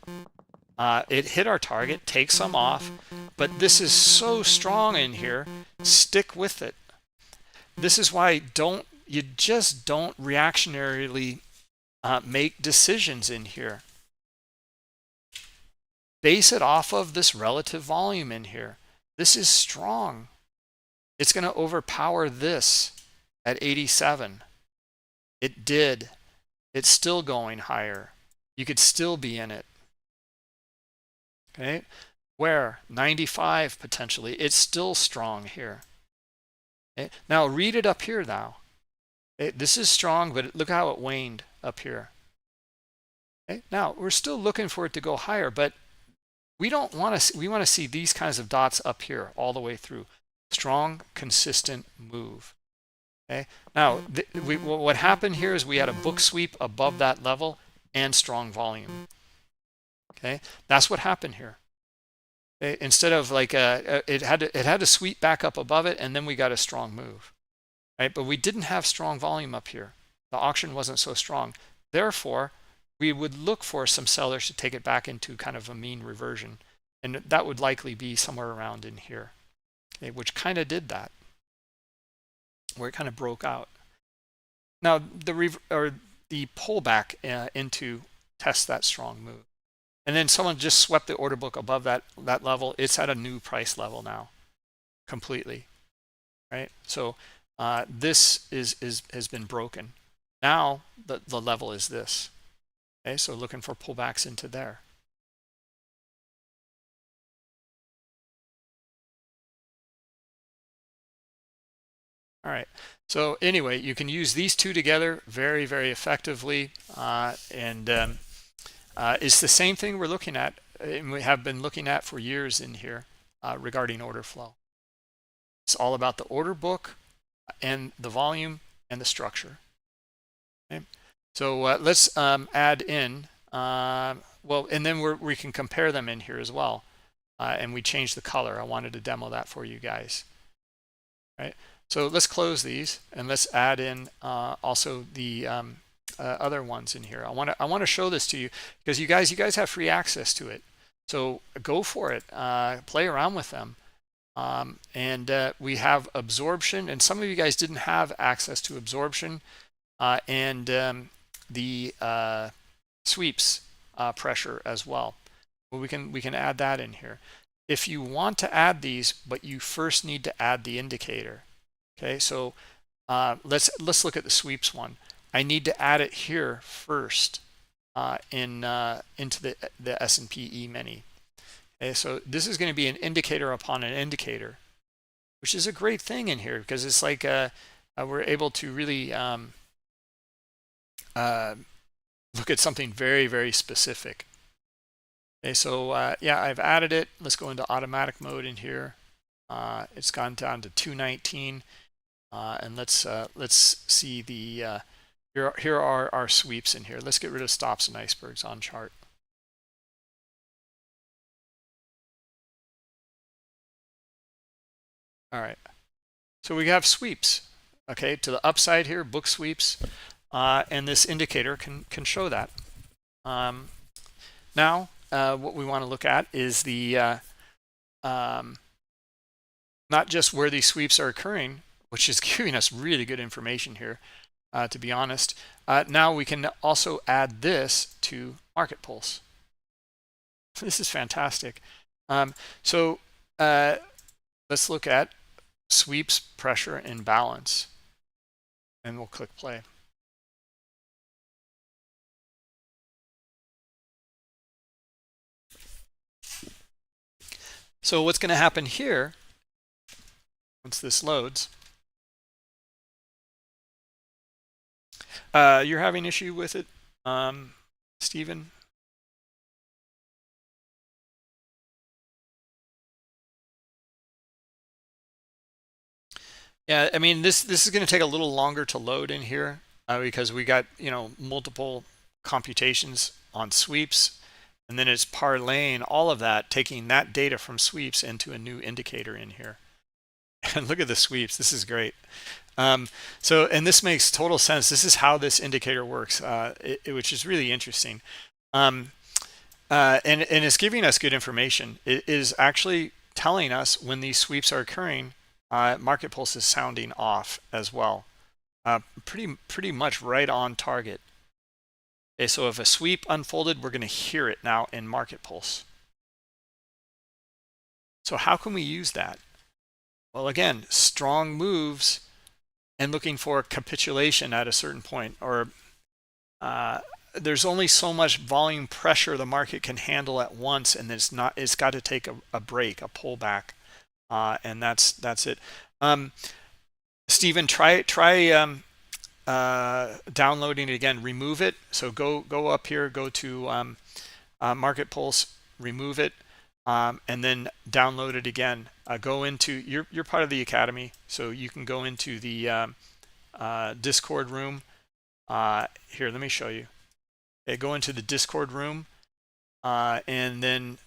Speaker 1: It hit our target, take some off, but this is so strong in here. Stick with it. This is why you just don't reactionarily make decisions in here. Base it off of this relative volume in here. This is strong. It's going to overpower this. at 87. It did. It's still going higher. You could still be in it. Okay, where 95 potentially, it's still strong here. Okay? Now read it up here now. This is strong, but look how it waned up here. Okay? Now we're still looking for it to go higher, but we don't want to. We want to see these kinds of dots up here all the way through. Strong, consistent move. Okay. Now what happened here is we had a book sweep above that level and strong volume. Okay, that's what happened here. Okay? Instead of like it had to sweep back up above it, and then we got a strong move. Right, but we didn't have strong volume up here. The auction wasn't so strong. Therefore, we would look for some sellers to take it back into kind of a mean reversion, and that would likely be somewhere around in here. Okay, which kind of did that, where it kind of broke out. Now the pullback into test that strong move, and then someone just swept the order book above that level. It's at a new price level now, completely. Right, so this has been broken. Now the level is this. Okay, so looking for pullbacks into there. All right, so anyway, you can use these two together very, very effectively, and it's the same thing we're looking at, and we have been looking at for years in here regarding order flow. It's all about the order book and the volume and the structure. Okay, so let's add in, well, and then we can compare them in here as well, and we change the color. I wanted to demo that for you guys. Right, so let's close these and let's add in also the other ones in here. I want to show this to you because you guys have free access to it, so go for it. Play around with them. And we have absorption, and some of you guys didn't have access to absorption and the sweeps pressure as well. Well, we can add that in here if you want to add these, but you first need to add the indicator. Okay, so let's look at the sweeps one. I need to add it here first into the S&P E-mini. Okay, so this is going to be an indicator upon an indicator, which is a great thing in here because it's like we're able to really look at something very, very specific. Okay, so yeah, I've added it. Let's go into automatic mode in here. It's gone down to 219, and let's see the here are our sweeps in here. Let's get rid of stops and icebergs on chart. All right, so we have sweeps, okay, to the upside here, book sweeps, and this indicator can show that. Now, what we want to look at is the not just where these sweeps are occurring, which is giving us really good information here, to be honest. Now we can also add this to Market Pulse. This is fantastic. So let's look at sweeps, pressure, and balance, and we'll click play. So what's going to happen here once this loads? You're having issue with it, Stephen? Yeah, I mean this is going to take a little longer to load in here because we got multiple computations on sweeps, and then it's parlaying all of that, taking that data from sweeps into a new indicator in here. And look at the sweeps. This is great. So, and this makes total sense. This is how this indicator works, which is really interesting. And it's giving us good information. It is actually telling us when these sweeps are occurring. Market Pulse is sounding off as well. Pretty much right on target. Okay, so if a sweep unfolded, we're going to hear it now in Market Pulse. So how can we use that? Well, again, strong moves and looking for a capitulation at a certain point, or there's only so much volume pressure the market can handle at once, and it's got to take a break, a pullback, and that's it. Stephen, try downloading it again. Remove it. So go up here, go to Market Pulse, remove it, and then download it again. Go into you're part of the academy, so you can go into the Discord room. Here, let me show you. Okay, go into the Discord room, and then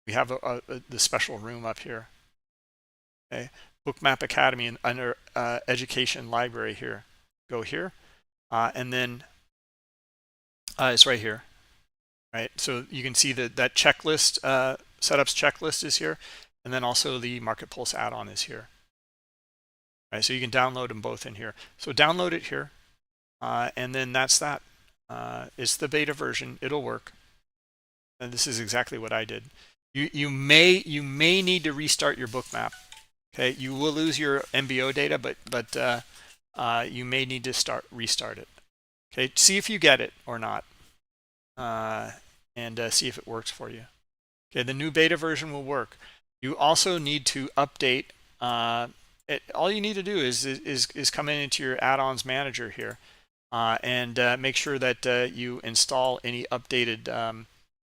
Speaker 1: we have the special room up here. Okay, Bookmap Academy, and under Education Library here. Go here, and then it's right here. Right, so you can see that checklist, setups checklist is here, and then also the Market Pulse add-on is here. Right, so you can download them both in here. So download it here, and then that's that. It's the beta version. It'll work, and this is exactly what I did. You may need to restart your Bookmap. Okay, you will lose your MBO data, but you may need to restart it. Okay, see if you get it or not. And see if it works for you. Okay, the new beta version will work. You also need to update. All you need to do is come into your add-ons manager here, and make sure that you install any updated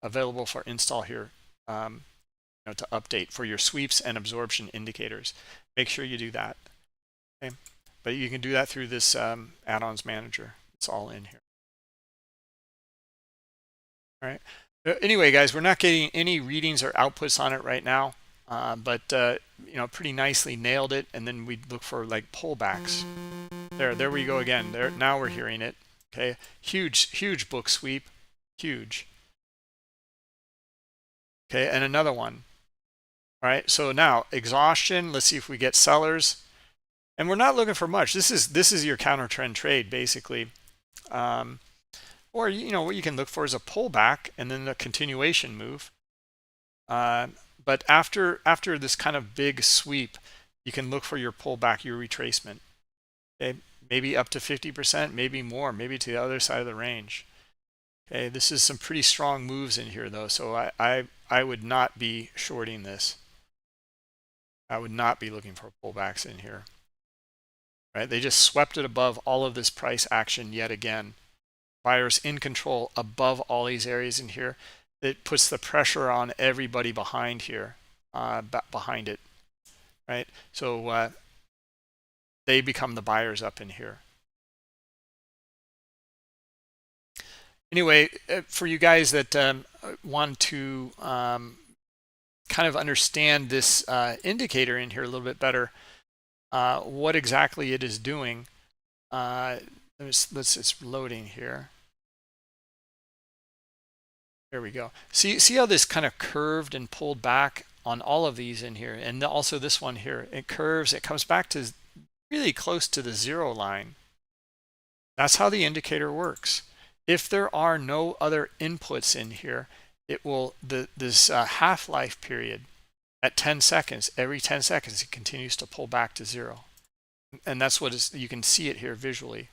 Speaker 1: available for install here. To update for your sweeps and absorption indicators. Make sure you do that. Okay, but you can do that through this add-ons manager. It's all in here. All right. Anyway, guys, we're not getting any readings or outputs on it right now, but pretty nicely nailed it. And then we look for like pullbacks. There we go again. There, now we're hearing it. Okay, huge book sweep, huge. Okay, and another one. All right, so now exhaustion. Let's see if we get sellers, and we're not looking for much. This is your counter trend trade basically. Or what you can look for is a pullback and then a continuation move. But after this kind of big sweep, you can look for your pullback, your retracement. Okay, maybe up to 50%, maybe more, maybe to the other side of the range. Okay, this is some pretty strong moves in here though, so I would not be shorting this. I would not be looking for pullbacks in here. Right, they just swept it above all of this price action yet again. Buyers in control above all these areas in here. It puts the pressure on everybody behind here, behind it, right? So they become the buyers up in here. Anyway, for you guys that want to kind of understand this indicator in here a little bit better, what exactly it is doing, it's loading here. There we go. See how this kind of curved and pulled back on all of these in here, and also this one here. It curves. It comes back to really close to the zero line. That's how the indicator works. If there are no other inputs in here, it will this half-life period at 10 seconds. Every 10 seconds, it continues to pull back to zero, and that's what you can see it here visually.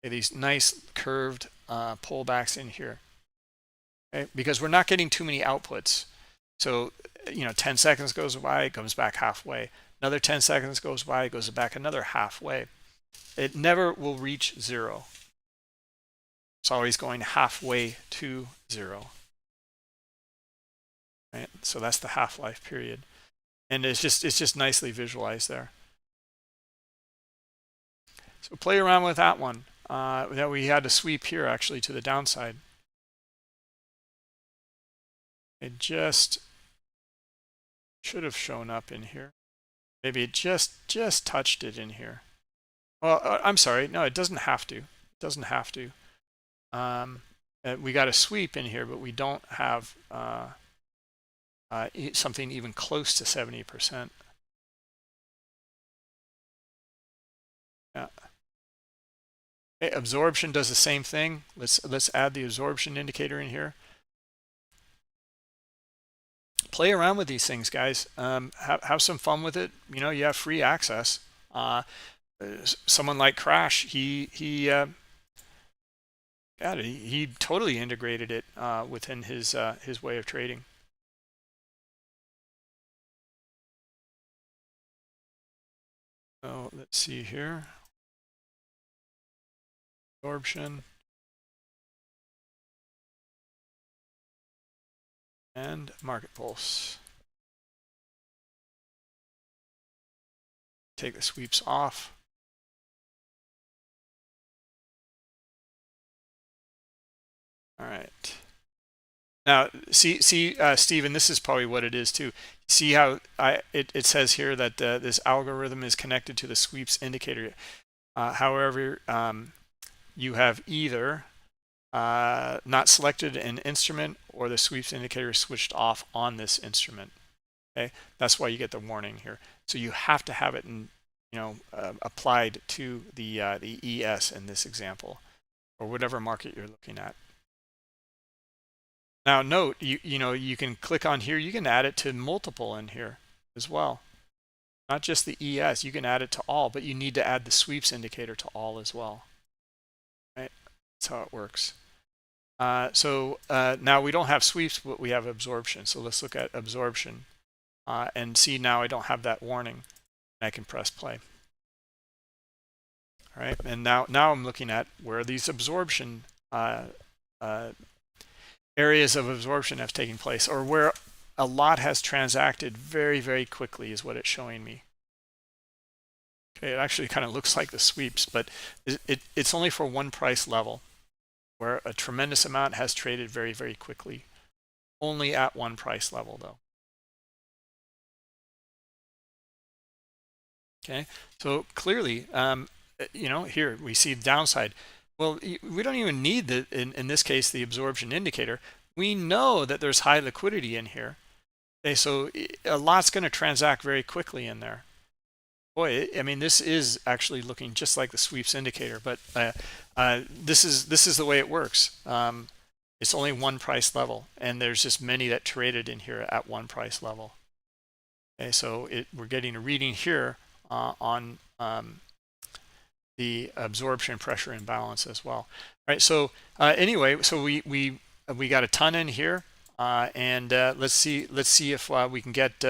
Speaker 1: Okay, these nice curved pullbacks in here. Okay, because we're not getting too many outputs. So 10 seconds goes by, it comes back halfway. Another 10 seconds goes by, it goes back another halfway. It never will reach zero. It's always going halfway to zero. Right? So that's the half-life period, and it's just nicely visualized there. So play around with that one. That we had to sweep here actually to the downside. It just should have shown up in here. Maybe it just touched it in here. Well, I'm sorry. No, it doesn't have to. It doesn't have to. We got a sweep in here, but we don't have something even close to 70%. Yeah. Okay, absorption does the same thing. Let's add the absorption indicator in here. Play around with these things, guys. Have some fun with it. You have free access. Someone like Crash, he totally integrated it within his way of trading. So let's see here. Absorption. And market pulse. Take the sweeps off. All right. Now, see, Stephen, this is probably what it is too. See how it says here that this algorithm is connected to the sweeps indicator. However, you have either not selected an instrument or the sweeps indicator switched off on this instrument. Okay, that's why you get the warning here. So you have to have it applied to the ES in this example, or whatever market you're looking at. Now note, you can click on here, you can add it to multiple in here as well. Not just the ES, you can add it to all, but you need to add the sweeps indicator to all as well. Right? That's how it works. Now we don't have sweeps, but we have absorption. So let's look at absorption and see now I don't have that warning. I can press play. All right, and now I'm looking at where these absorption areas of absorption have taken place, or where a lot has transacted very, very quickly is what it's showing me. Okay, it actually kind of looks like the sweeps, but it's only for one price level where a tremendous amount has traded very, very quickly. Only at one price level though. Okay, so clearly, here we see the downside. Well, we don't even need in this case, the absorption indicator. We know that there's high liquidity in here. Okay, so a lot's going to transact very quickly in there. Boy, I mean, this is actually looking just like the sweeps indicator, but this is the way it works. It's only one price level, and there's just many that traded in here at one price level. Okay, so we're getting a reading here on the absorption pressure imbalance as well. All right, so anyway, so we got a ton in here, and let's see if we can get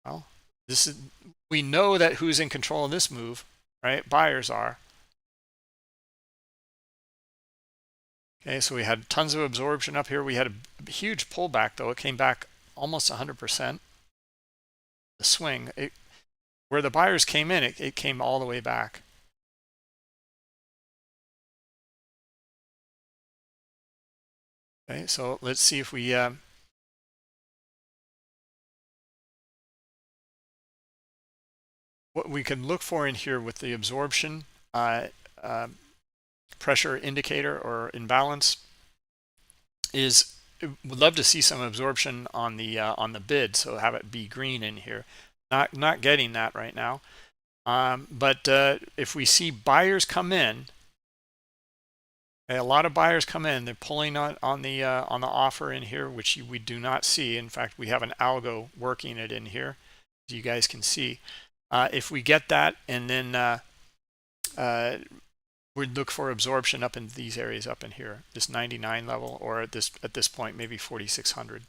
Speaker 1: well, we know that who's in control of this move, right? Buyers are. Okay, so we had tons of absorption up here. We had a huge pullback though. It came back almost 100%. The swing, where the buyers came in, it came all the way back. Okay, so let's see if we what we can look for in here with the absorption pressure indicator or imbalance is, would love to see some absorption on the bid, so have it be green in here. Not getting that right now, but if we see buyers come in, a lot of buyers come in, they're pulling on the offer in here, which we do not see. In fact, we have an algo working it in here, as you guys can see. If we get that, and then we'd look for absorption up in these areas up in here, this 99 level, or at this point maybe 4600.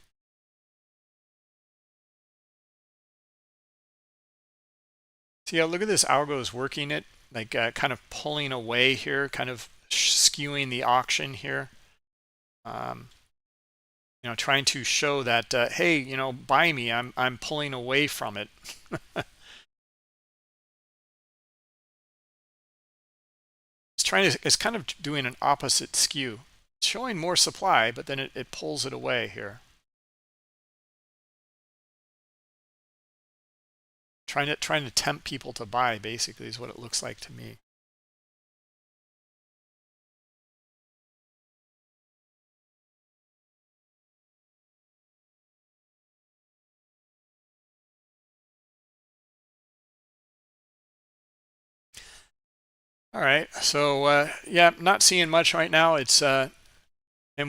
Speaker 1: See how, look at this algo is working it, like kind of pulling away here, kind of skewing the auction here. Trying to show that hey, buy me, I'm pulling away from it. It's kind of doing an opposite skew. It's showing more supply, but then it pulls it away here. Trying to tempt people to buy, basically, is what it looks like to me. All right, so yeah, not seeing much right now. It's and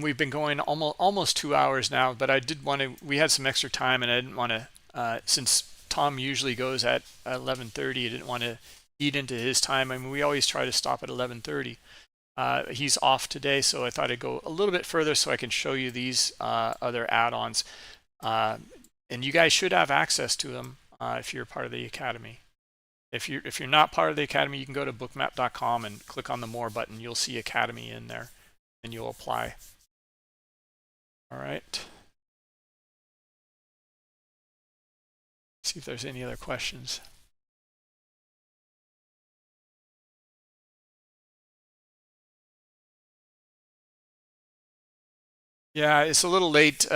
Speaker 1: we've been going almost 2 hours now, but I did want to, we had some extra time and I didn't want to since Tom usually goes at 11:30, I didn't want to eat into his time. I mean, we always try to stop at 11:30. He's off today, so I thought I'd go a little bit further so I can show you these other add-ons. And you guys should have access to them if you're part of the Academy. If you're not part of the Academy, you can go to bookmap.com and click on the More button. You'll see Academy in there, and you'll apply. All right. See if there's any other questions. Yeah, it's a little late,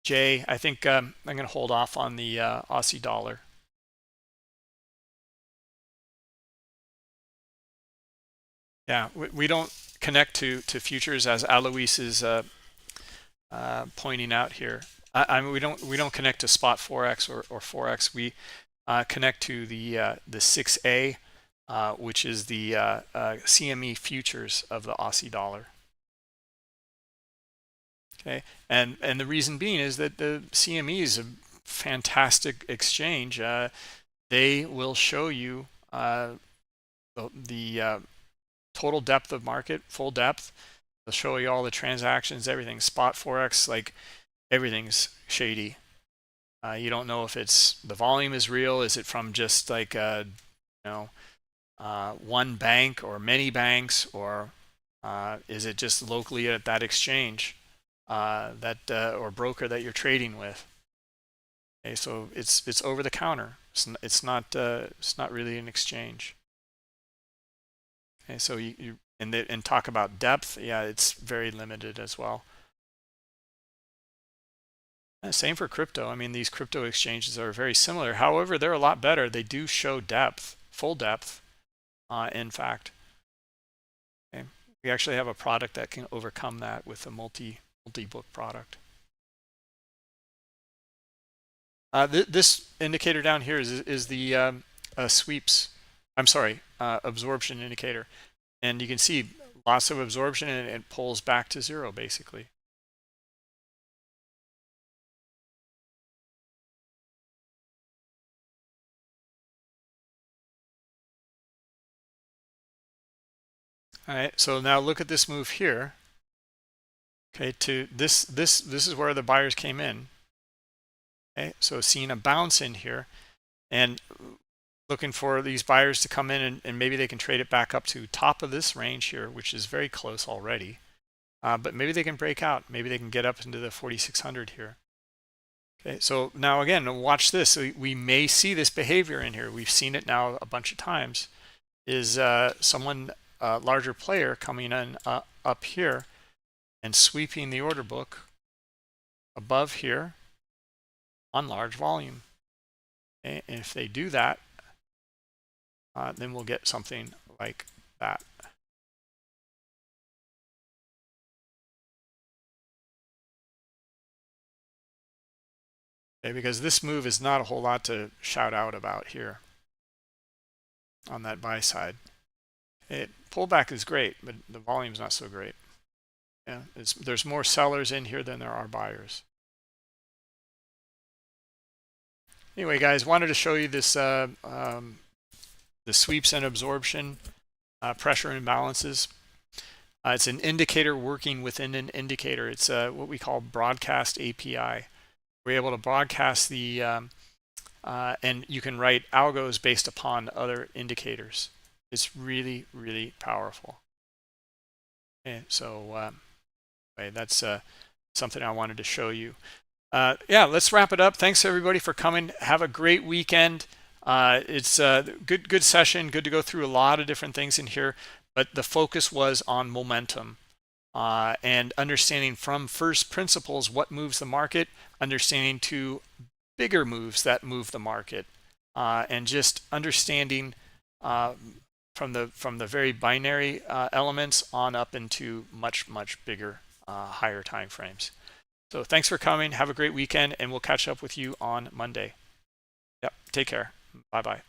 Speaker 1: Jay. I think I'm going to hold off on the Aussie dollar. Yeah, we don't connect to futures, as Alois is pointing out here. I mean, we don't connect to spot forex or forex. We connect to the 6A, which is the CME futures of the Aussie dollar. Okay, and the reason being is that the CME is a fantastic exchange. They will show you the total depth of market, full depth. They'll show you all the transactions, everything. Spot forex, like everything's shady. You don't know if it's the volume is real. Is it from just like one bank or many banks, or is it just locally at that exchange or broker that you're trading with? Okay, so it's over the counter. It's not really an exchange. Okay, so you and talk about depth. Yeah, it's very limited as well. Same for crypto. I mean, these crypto exchanges are very similar. However, they're a lot better. They do show depth, full depth, in fact. Okay. We actually have a product that can overcome that with a multi-book product. This indicator down here is the sweeps. I'm sorry, absorption indicator. And you can see lots of absorption, and it pulls back to zero, basically. All right, so now look at this move here. Okay, to this is where the buyers came in. Okay, so seeing a bounce in here and looking for these buyers to come in, and maybe they can trade it back up to top of this range here, which is very close already. But maybe they can break out. Maybe they can get up into the 4,600 here. Okay, so now again, watch this. We may see this behavior in here. We've seen it now a bunch of times. Is someone, a larger player, coming in up here and sweeping the order book above here on large volume. Okay, and if they do that, then we'll get something like that. Okay, because this move is not a whole lot to shout out about here on that buy side. Pullback is great, but the volume's not so great. Yeah, there's more sellers in here than there are buyers. Anyway, guys, wanted to show you this the sweeps and absorption pressure imbalances. It's an indicator working within an indicator. It's what we call broadcast API. We're able to broadcast the and you can write algos based upon other indicators. It's really, really powerful. Okay, so anyway, that's something I wanted to show you. Yeah, let's wrap it up. Thanks everybody for coming. Have a great weekend. It's a good session. Good to go through a lot of different things in here, but the focus was on momentum and understanding from first principles what moves the market, understanding to bigger moves that move the market, and just understanding from the very binary elements on up into much bigger, higher time frames. So thanks for coming. Have a great weekend, and we'll catch up with you on Monday. Yep. Take care. Bye-bye.